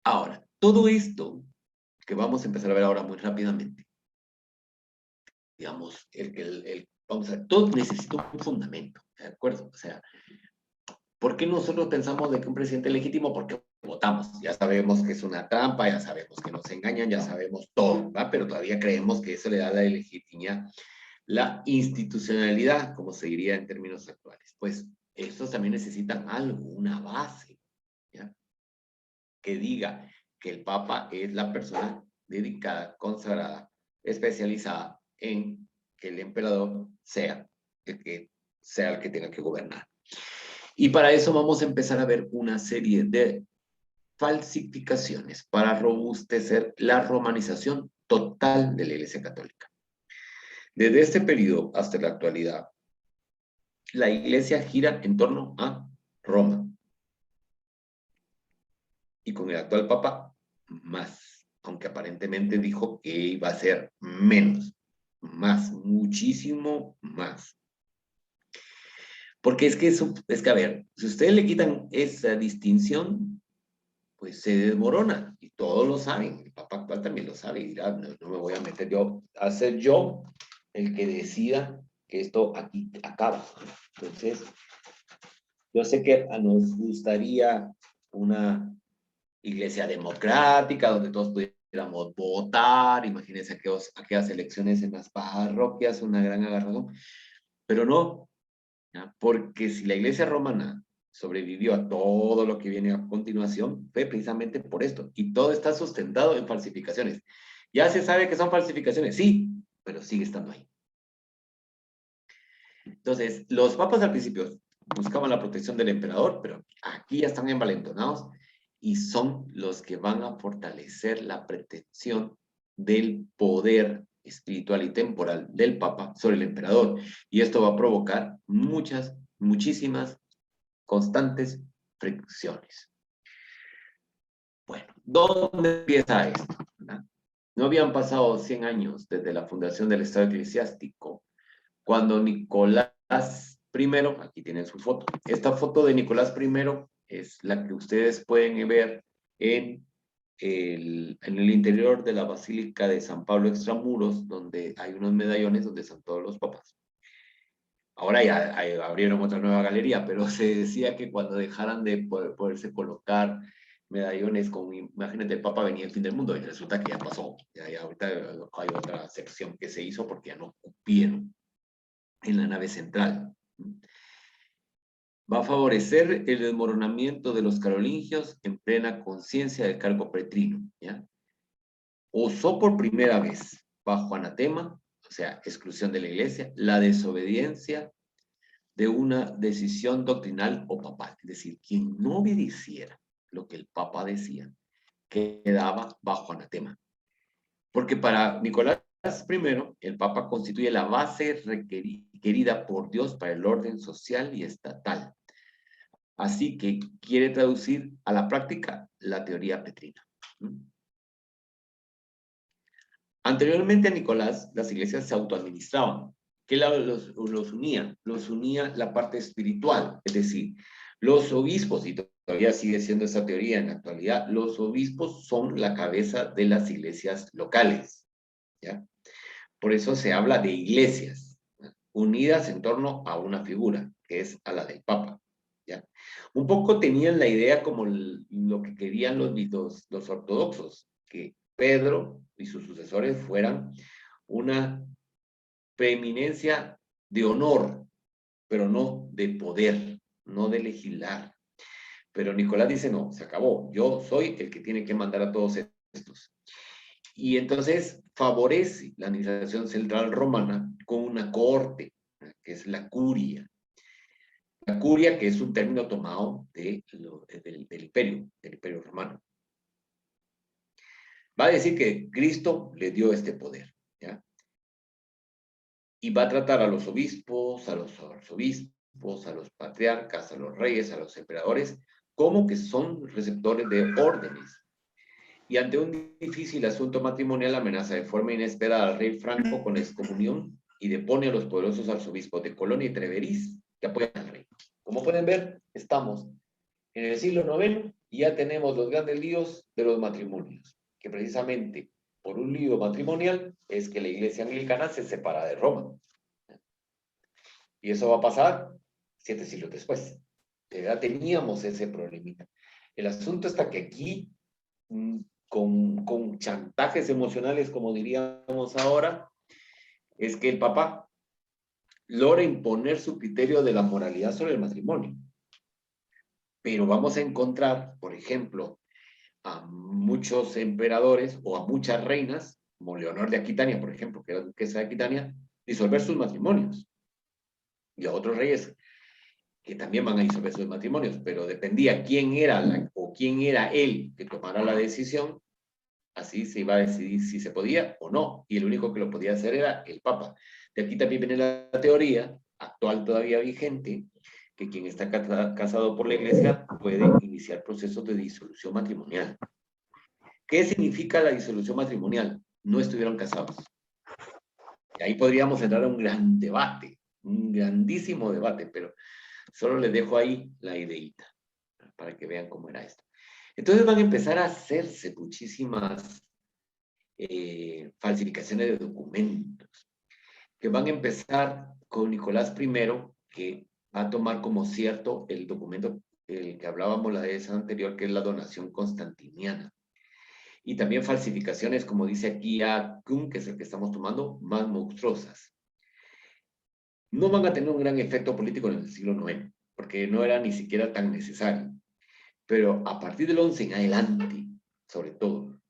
Ahora, todo esto que vamos a empezar a ver ahora muy rápidamente, digamos, vamos a ver, todo necesita un fundamento, ¿de acuerdo? O sea, ¿por qué nosotros pensamos de que un presidente es legítimo? Porque votamos. Ya sabemos que es una trampa, ya sabemos que nos engañan, ya sabemos todo, ¿va? Pero todavía creemos que eso le da la legitimidad, la institucionalidad, como se diría en términos actuales. Pues estos también necesitan algo, una base, ¿ya? Que diga que el Papa es la persona dedicada, consagrada, especializada en que el emperador sea el que tenga que gobernar. Y para eso vamos a empezar a ver una serie de falsificaciones para robustecer la romanización total de la Iglesia Católica. Desde este periodo hasta la actualidad, la Iglesia gira en torno a Roma. Y con el actual Papa, más. Aunque aparentemente dijo que iba a ser menos. Más, muchísimo más. Porque es que, a ver, si ustedes le quitan esa distinción, pues se desmorona. Y todos lo saben. El Papa actual también lo sabe. Y dirá, no, no me voy a meter yo, a ser yo el que decida que esto aquí acaba. Entonces, yo sé que nos gustaría una iglesia democrática donde todos pudiéramos votar. Imagínense aquellas elecciones en las parroquias, una gran agarrazón. Pero no, ¿ya? Porque si la iglesia romana sobrevivió a todo lo que viene a continuación, fue precisamente por esto. Y todo está sustentado en falsificaciones. Ya se sabe que son falsificaciones, sí, pero sigue estando ahí. Entonces, los papas al principio buscaban la protección del emperador, pero aquí ya están envalentonados y son los que van a fortalecer la pretensión del poder espiritual y temporal del papa sobre el emperador. Y esto va a provocar muchísimas constantes fricciones. Bueno, ¿dónde empieza esto? ¿Verdad? No habían pasado 100 años desde la fundación del Estado eclesiástico, cuando Nicolás I, aquí tienen su foto, esta foto de Nicolás I es la que ustedes pueden ver en el interior de la Basílica de San Pablo Extramuros, donde hay unos medallones donde están todos los papas. Ahora ya abrieron otra nueva galería, pero se decía que cuando dejaran de poderse colocar medallones con, imagínate, el Papa venía el fin del mundo, y resulta que ya pasó. Ya ahorita hay otra sección que se hizo porque ya no cupieron en la nave central. Va a favorecer el desmoronamiento de los carolingios en plena conciencia del cargo pretrino, ¿ya? Usó por primera vez, bajo anatema, o sea, exclusión de la iglesia, la desobediencia de una decisión doctrinal o papal. Es decir, quien no obedeciera lo que el papa decía, quedaba bajo anatema. Porque para Nicolás I, el papa constituye la base requerida por Dios para el orden social y estatal. Así que quiere traducir a la práctica la teoría petrina. Anteriormente a Nicolás, las iglesias se autoadministraban. ¿Qué los unía? Los unía la parte espiritual, es decir, los obispos, y todavía sigue siendo esa teoría en la actualidad, los obispos son la cabeza de las iglesias locales, ¿ya? Por eso se habla de iglesias, ¿ya? Unidas en torno a una figura, que es a la del Papa, ¿ya? Un poco tenían la idea como lo que querían los ortodoxos, que Pedro y sus sucesores fueran una preeminencia de honor, pero no de poder, no de legislar. Pero Nicolás dice, no, se acabó. Yo soy el que tiene que mandar a todos estos. Y entonces favorece la administración central romana con una corte, que es la curia. La curia, que es un término tomado del imperio romano. Va a decir que Cristo le dio este poder, ¿ya? Y va a tratar a los obispos, a los arzobispos, a los patriarcas, a los reyes, a los emperadores, como que son receptores de órdenes. Y ante un difícil asunto matrimonial amenaza de forma inesperada al rey Franco con la excomunión y depone a los poderosos arzobispos de Colonia y Treveris que apoyan al rey. Como pueden ver, estamos en el siglo IX y ya tenemos los grandes líos de los matrimonios, que precisamente por un lío matrimonial es que la iglesia anglicana se separa de Roma. Y eso va a pasar 7 siglos después. Ya teníamos ese problemita. El asunto está que aquí, con chantajes emocionales, como diríamos ahora, es que el Papa logra imponer su criterio de la moralidad sobre el matrimonio. Pero vamos a encontrar, por ejemplo, a muchos emperadores o a muchas reinas, como Leonor de Aquitania, por ejemplo, que era duquesa de Aquitania, disolver sus matrimonios. Y a otros reyes que también van a disolver sus matrimonios, pero dependía quién era o quién era él que tomara la decisión, así se iba a decidir si se podía o no, y el único que lo podía hacer era el Papa. De aquí también viene la teoría, actual todavía vigente, que quien está casado por la iglesia puede iniciar procesos de disolución matrimonial. ¿Qué significa la disolución matrimonial? No estuvieron casados. Y ahí podríamos entrar a un gran debate, un grandísimo debate, pero solo les dejo ahí la ideita para que vean cómo era esto. Entonces van a empezar a hacerse muchísimas falsificaciones de documentos, que van a empezar con Nicolás I, que va a tomar como cierto el documento el que hablábamos la vez anterior, que es la donación constantiniana. Y también falsificaciones, como dice aquí a Kuhn, que es el que estamos tomando, más monstruosas. No van a tener un gran efecto político en el siglo IX, porque no era ni siquiera tan necesario. Pero a partir del 11 en adelante, sobre todo,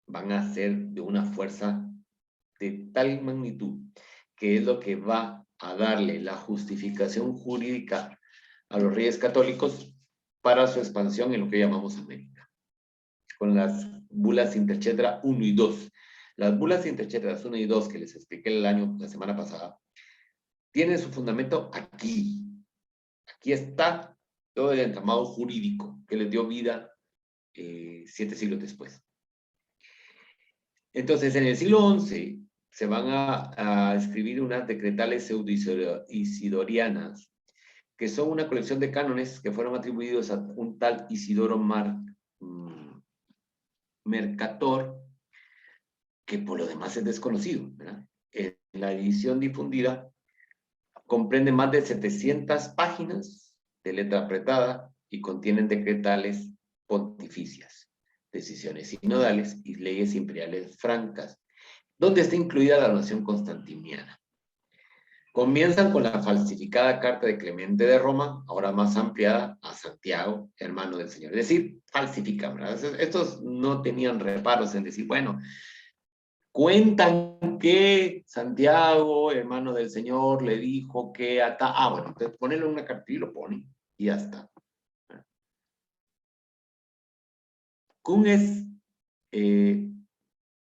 van a ser de una fuerza de tal magnitud que es lo que va a darle la justificación jurídica a los reyes católicos para su expansión en lo que llamamos América, con las bulas interchetera 1 y 2. Las bulas intercheteras 1 y 2 que les expliqué la semana pasada, tienen su fundamento aquí. Aquí está todo el entramado jurídico que les dio vida 7 siglos después. Entonces, en el siglo XI se van a escribir unas decretales pseudo-isidorianas, que son una colección de cánones que fueron atribuidos a un tal Isidoro Mercator, que por lo demás es desconocido, ¿verdad? En la edición difundida comprende más de 700 páginas de letra apretada y contienen decretales pontificias, decisiones sinodales y leyes imperiales francas, donde está incluida la nación constantiniana. Comienzan con la falsificada carta de Clemente de Roma, ahora más ampliada, a Santiago, hermano del Señor. Es decir, falsifican, ¿verdad? Estos no tenían reparos en decir, bueno, cuentan que Santiago, hermano del Señor, le dijo que bueno, entonces ponelo en una carta y lo pone, y ya está. Kuhn es,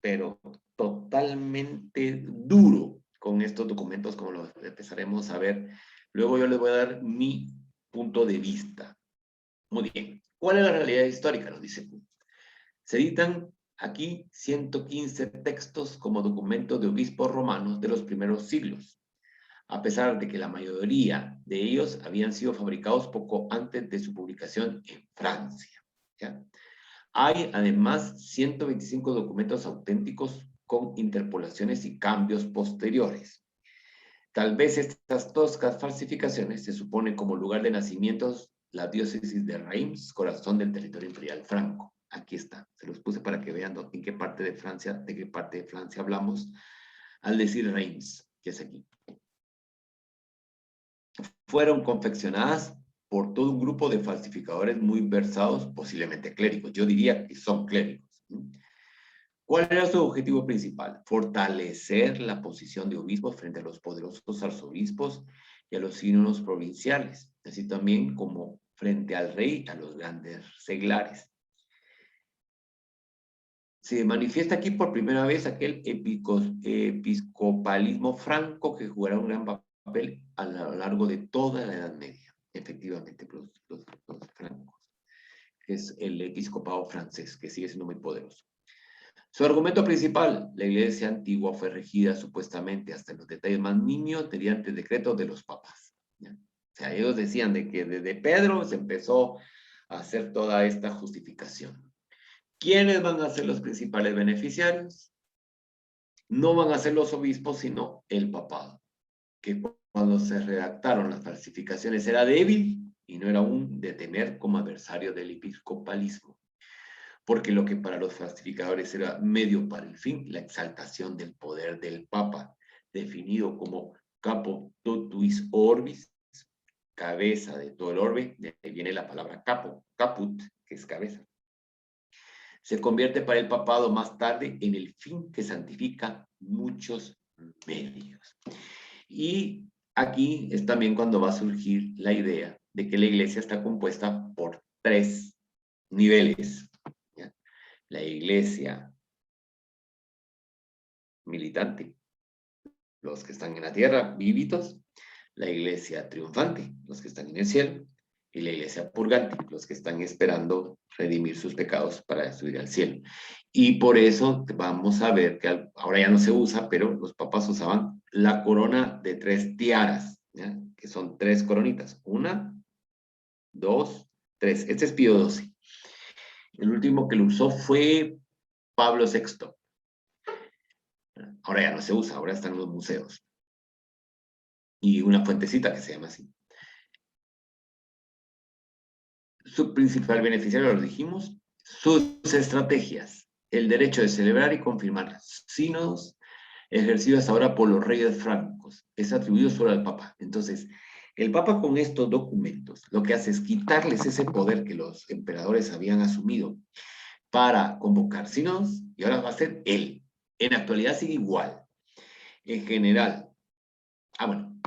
pero totalmente duro con estos documentos, como lo empezaremos a ver. Luego yo les voy a dar mi punto de vista. Muy bien. ¿Cuál es la realidad histórica? Nos dice Kuhn. Se editan aquí 115 textos como documentos de obispos romanos de los primeros siglos, a pesar de que la mayoría de ellos habían sido fabricados poco antes de su publicación en Francia. ¿Ya? Hay además 125 documentos auténticos con interpolaciones y cambios posteriores. Tal vez estas toscas falsificaciones se suponen como lugar de nacimientos la diócesis de Reims, corazón del territorio imperial franco. Aquí está, se los puse para que vean en qué parte de Francia, hablamos al decir Reims, que es aquí. Fueron confeccionadas por todo un grupo de falsificadores muy versados, posiblemente clérigos. Yo diría que son clérigos. ¿Cuál era su objetivo principal? Fortalecer la posición de obispos frente a los poderosos arzobispos y a los sínodos provinciales, así también como frente al rey, a los grandes seglares. Se manifiesta aquí por primera vez aquel episcopalismo franco que jugará un gran papel a lo largo de toda la Edad Media. Efectivamente, los francos, que es el episcopado francés, que sigue siendo muy poderoso. Su argumento principal: la iglesia antigua fue regida supuestamente hasta en los detalles más nimios mediante decretos de los papas. ¿Ya? O sea, ellos decían de que desde Pedro se empezó a hacer toda esta justificación. ¿Quiénes van a ser los principales beneficiarios? No van a ser los obispos, sino el papado, que cuando se redactaron las falsificaciones era débil y no era aún de tener como adversario del episcopalismo, porque lo que para los falsificadores era medio para el fin, la exaltación del poder del papa, definido como capo totuis orbis, cabeza de todo el orbe, de ahí viene la palabra capo, caput, que es cabeza. Se convierte para el papado más tarde en el fin que santifica muchos medios. Y aquí es también cuando va a surgir la idea de que la iglesia está compuesta por 3 niveles. ¿Ya? La iglesia militante, los que están en la tierra, vivitos; la iglesia triunfante, los que están en el cielo; y la iglesia purgante, los que están esperando redimir sus pecados para subir al cielo. Y por eso vamos a ver que ahora ya no se usa, pero los papas usaban la corona de 3 tiaras, ¿ya? Que son 3 coronitas. 1, 2, 3. Este es Pío XII. El último que lo usó fue Pablo VI. Ahora ya no se usa, ahora están en los museos. Y una fuentecita que se llama así. Su principal beneficiario, lo dijimos. Sus estrategias: el derecho de celebrar y confirmar sínodos ejercidos hasta ahora por los reyes francos, es atribuido solo al Papa. Entonces, el Papa con estos documentos lo que hace es quitarles ese poder que los emperadores habían asumido para convocar sínodos, y ahora va a ser él. En la actualidad sigue igual. En general, bueno,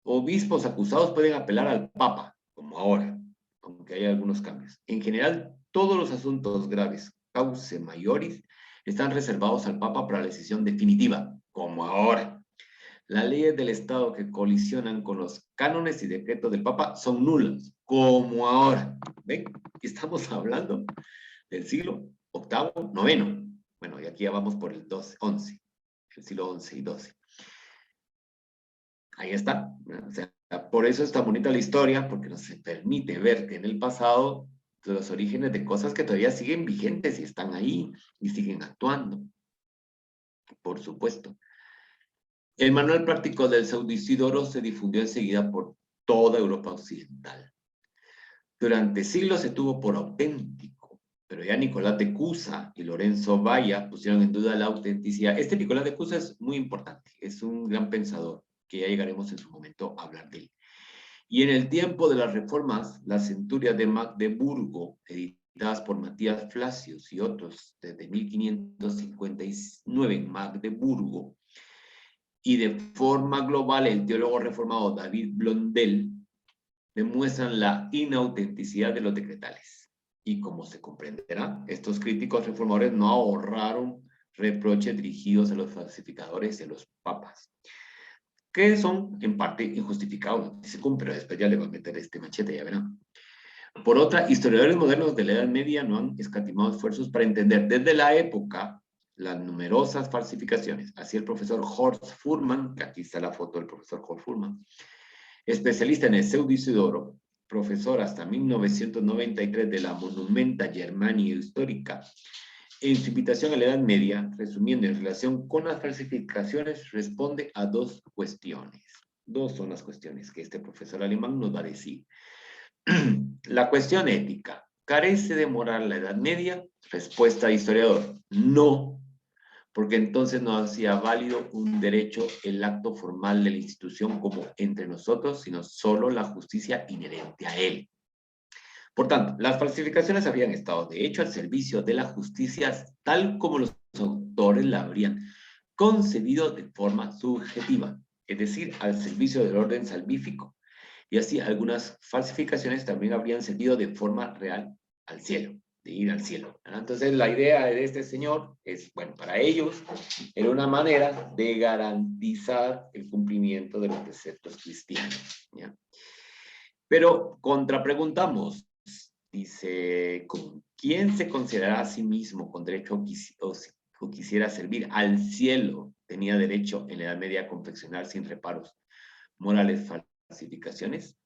obispos acusados pueden apelar al Papa, como ahora, aunque hay algunos cambios. En general, todos los asuntos graves, cause maioris, están reservados al Papa para la decisión definitiva, como ahora. Las leyes del Estado que colisionan con los cánones y decretos del Papa son nulas, como ahora. ¿Ven? Estamos hablando del siglo VIII, IX. Bueno, y aquí ya vamos por el 11, el siglo XI y XII. Ahí está. O sea, por eso está bonita la historia, porque nos permite ver que en el pasado los orígenes de cosas que todavía siguen vigentes y están ahí y siguen actuando. Por supuesto. El manual práctico del Pseudo-Isidoro se difundió enseguida por toda Europa occidental. Durante siglos se tuvo por auténtico, pero ya Nicolás de Cusa y Lorenzo Valla pusieron en duda la autenticidad. Este Nicolás de Cusa es muy importante, es un gran pensador, que ya llegaremos en su momento a hablar de él. Y en el tiempo de las reformas, las centurias de Magdeburgo, editadas por Matías Flacius y otros desde 1559 en Magdeburgo, y de forma global el teólogo reformado David Blondel, demuestran la inautenticidad de los decretales. Y como se comprenderá, estos críticos reformadores no ahorraron reproches dirigidos a los falsificadores y a los papas, que son en parte injustificados, pero después ya le va a meter este machete, ya verán. Por otra, historiadores modernos de la Edad Media no han escatimado esfuerzos para entender desde la época las numerosas falsificaciones. Así el profesor Horst Fuhrmann, que aquí está la foto del profesor Horst Fuhrmann, especialista en el Pseudo-Isidoro, profesor hasta 1993 de la Monumenta Germania Histórica, en su invitación a la Edad Media, resumiendo en relación con las falsificaciones, responde a 2 cuestiones. 2 son las cuestiones que este profesor alemán nos va a decir. La cuestión ética: ¿carece de moral la Edad Media? Respuesta de historiador: no, porque entonces no hacía válido un derecho el acto formal de la institución como entre nosotros, sino solo la justicia inherente a él. Por tanto, las falsificaciones habían estado de hecho al servicio de la justicia tal como los autores la habrían concebido de forma subjetiva, es decir, al servicio del orden salvífico. Y así algunas falsificaciones también habrían servido de forma real al cielo, de ir al cielo. Entonces la idea de este señor es, bueno, para ellos era una manera de garantizar el cumplimiento de los preceptos cristianos, ¿ya? Pero contrapreguntamos, dice, ¿con quién se considerará a sí mismo con derecho o quisiera servir al cielo? Tenía derecho en la Edad Media a confeccionar sin reparos morales falsificaciones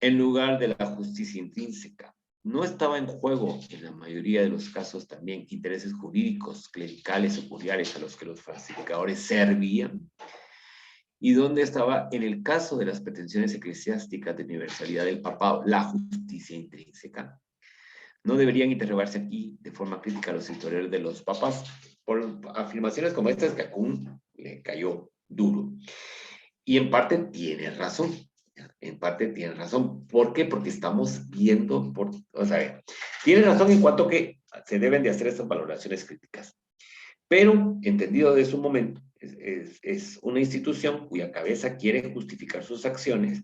en lugar de la justicia intrínseca. No estaba en juego, en la mayoría de los casos también, intereses jurídicos, clericales o curiales a los que los falsificadores servían. ¿Y dónde estaba, en el caso de las pretensiones eclesiásticas de universalidad del papado, la justicia intrínseca? No deberían interrogarse aquí de forma crítica a los historiadores de los papas por afirmaciones como estas que a Kuhn le cayó duro. Y en parte tiene razón. En parte tiene razón. ¿Por qué? Porque estamos viendo, o sea, tiene razón en cuanto que se deben de hacer estas valoraciones críticas. Pero, entendido de su momento, es una institución cuya cabeza quiere justificar sus acciones,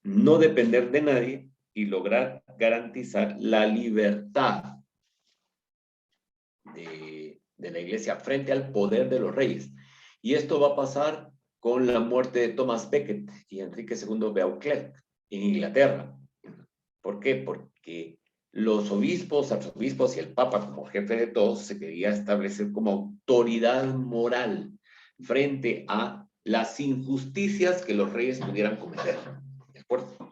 no depender de nadie y lograr garantizar la libertad de la iglesia frente al poder de los reyes. Y esto va a pasar con la muerte de Thomas Becket y Enrique II Beauclerc en Inglaterra. ¿Por qué? Porque los obispos, arzobispos y el papa como jefe de todos se quería establecer como autoridad moral frente a las injusticias que los reyes pudieran cometer. ¿De acuerdo?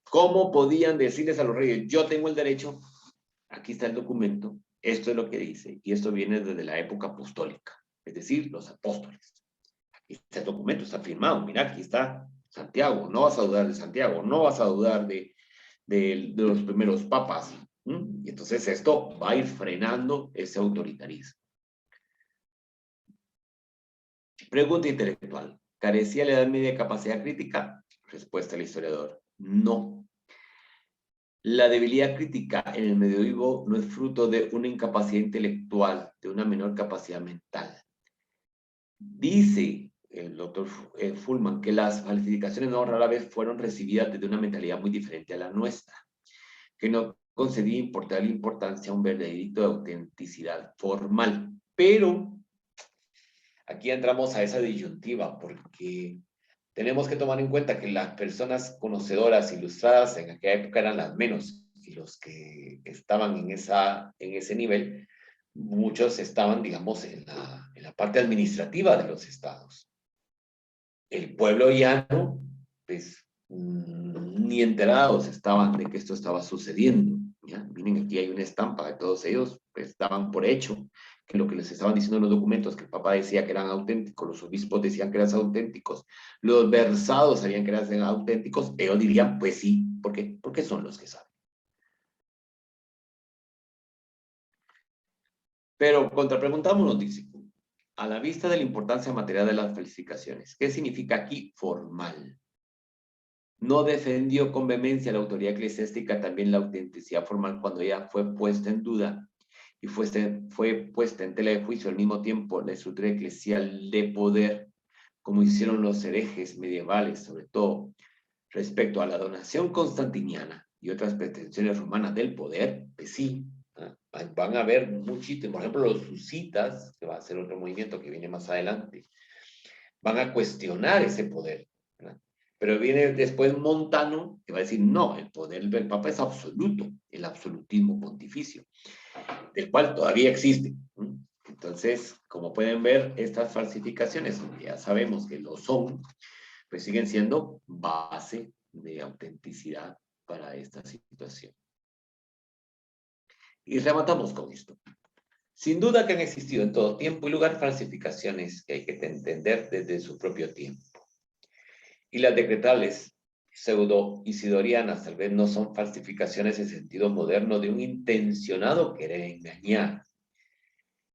¿Cómo podían decirles a los reyes, yo tengo el derecho, aquí está el documento, esto es lo que dice, y esto viene desde la época apostólica, es decir, los apóstoles. Este documento está firmado, mira, aquí está Santiago, no vas a dudar de Santiago, no vas a dudar de los primeros papas. Y entonces esto va a ir frenando ese autoritarismo. Pregunta intelectual. ¿Carecía la Edad Media de capacidad crítica? Respuesta del historiador. No. La debilidad crítica en el medioevo no es fruto de una incapacidad intelectual, de una menor capacidad mental. Dice el doctor Fullman que las falsificaciones no rara vez fueron recibidas desde una mentalidad muy diferente a la nuestra, que no concedía importancia a un veredicto de autenticidad formal. Pero aquí entramos a esa disyuntiva, porque tenemos que tomar en cuenta que las personas conocedoras, ilustradas en aquella época eran las menos, y los que estaban en ese nivel, muchos estaban, digamos, en la parte administrativa de los estados. El pueblo llano, pues, ni enterados estaban de que esto estaba sucediendo. ¿Ya? Miren, aquí hay una estampa de todos ellos, pues daban por hecho que lo que les estaban diciendo en los documentos, que el Papa decía que eran auténticos, los obispos decían que eran auténticos, los versados sabían que eran auténticos, ellos dirían, pues sí, ¿por qué? Porque son los que saben. Pero contrapreguntámonos, dice, a la vista de la importancia material de las falsificaciones, ¿qué significa aquí formal? No defendió con vehemencia la autoridad eclesiástica también la autenticidad formal cuando ella fue puesta en duda y fue puesta en tela de juicio al mismo tiempo la estructura eclesial de poder, como hicieron los herejes medievales, sobre todo respecto a la donación constantiniana y otras pretensiones romanas del poder, pues sí, van a haber muchísimos, por ejemplo, los husitas, que va a ser otro movimiento que viene más adelante, van a cuestionar ese poder, ¿verdad? Pero viene después Montano, que va a decir, no, el poder del Papa es absoluto, el absolutismo pontificio, del cual todavía existe. Entonces, como pueden ver, estas falsificaciones, ya sabemos que lo son, pues siguen siendo base de autenticidad para esta situación. Y rematamos con esto. Sin duda que han existido en todo tiempo y lugar falsificaciones que hay que entender desde su propio tiempo. Y las decretales pseudo-isidorianas tal vez no son falsificaciones en sentido moderno de un intencionado querer engañar.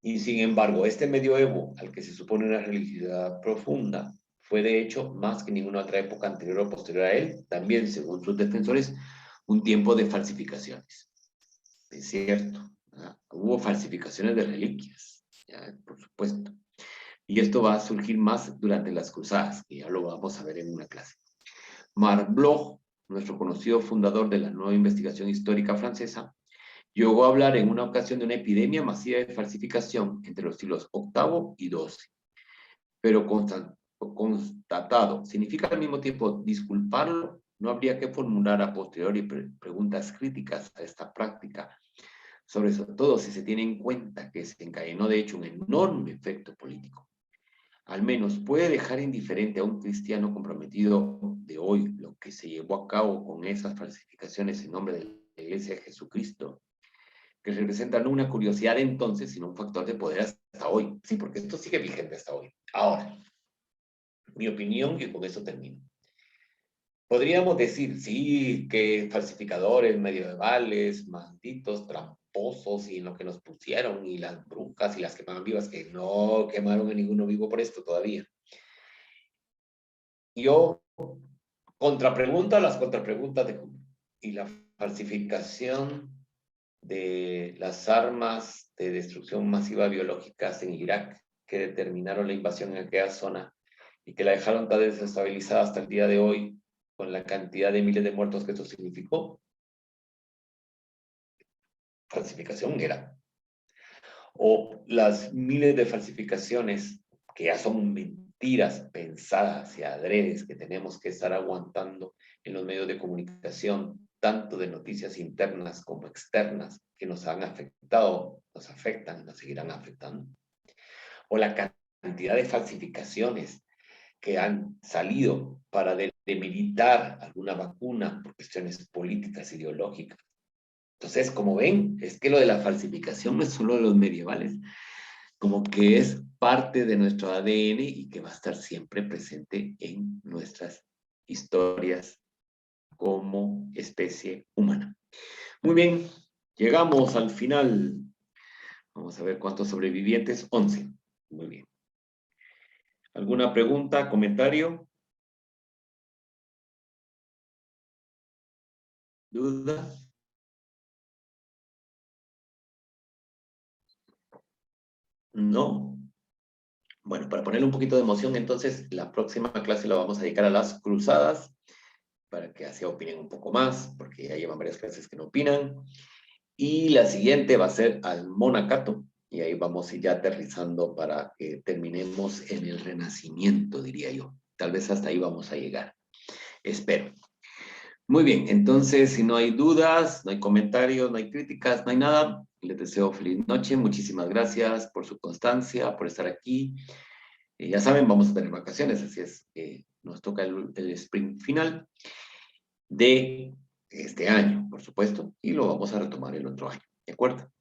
Y sin embargo, este medioevo, al que se supone una religiosidad profunda, fue de hecho, más que ninguna otra época anterior o posterior a él, también, según sus defensores, un tiempo de falsificaciones. Es cierto, ¿verdad? Hubo falsificaciones de reliquias, ya, por supuesto. Y esto va a surgir más durante las cruzadas, que ya lo vamos a ver en una clase. Marc Bloch, nuestro conocido fundador de la nueva investigación histórica francesa, llegó a hablar en una ocasión de una epidemia masiva de falsificación entre los siglos VIII y XII, pero constatado, ¿significa al mismo tiempo disculparlo? No habría que formular a posteriori preguntas críticas a esta práctica, sobre todo si se tiene en cuenta que se encadenó de hecho un enorme efecto político. Al menos puede dejar indiferente a un cristiano comprometido de hoy lo que se llevó a cabo con esas falsificaciones en nombre de la Iglesia de Jesucristo, que representan no una curiosidad de entonces, sino un factor de poder hasta hoy. Sí, porque esto sigue vigente hasta hoy. Ahora, mi opinión, y con eso termino. Podríamos decir, sí, que falsificadores medievales, malditos, tramposos, y en lo que nos pusieron, y las brujas y las quemaban vivas, que no quemaron a ninguno vivo por esto todavía. Yo contrapregunta a las contrapreguntas de Hume. Y la falsificación de las armas de destrucción masiva biológicas en Irak que determinaron la invasión en aquella zona y que la dejaron tan desestabilizada hasta el día de hoy con la cantidad de miles de muertos que esto significó. Falsificación era. O las miles de falsificaciones que ya son mentiras pensadas y adredes que tenemos que estar aguantando en los medios de comunicación, tanto de noticias internas como externas, que nos han afectado, nos afectan y nos seguirán afectando. O la cantidad de falsificaciones que han salido para demilitar alguna vacuna por cuestiones políticas, ideológicas. Entonces, como ven, es que lo de la falsificación no es solo de los medievales, como que es parte de nuestro ADN y que va a estar siempre presente en nuestras historias como especie humana. Muy bien, llegamos al final. Vamos a ver cuántos sobrevivientes. 11. Muy bien. ¿Alguna pregunta, comentario? ¿Duda? No. Bueno, para ponerle un poquito de emoción, entonces la próxima clase la vamos a dedicar a las cruzadas, para que así opinen un poco más, porque ya llevan varias clases que no opinan. Y la siguiente va a ser al Monacato, y ahí vamos a ir ya aterrizando para que terminemos en el Renacimiento, diría yo. Tal vez hasta ahí vamos a llegar. Espero. Muy bien, entonces si no hay dudas, no hay comentarios, no hay críticas, no hay nada, les deseo feliz noche. Muchísimas gracias por su constancia, por estar aquí. Ya saben, vamos a tener vacaciones, así es que nos toca el sprint final de este año, por supuesto, y lo vamos a retomar el otro año. ¿De acuerdo?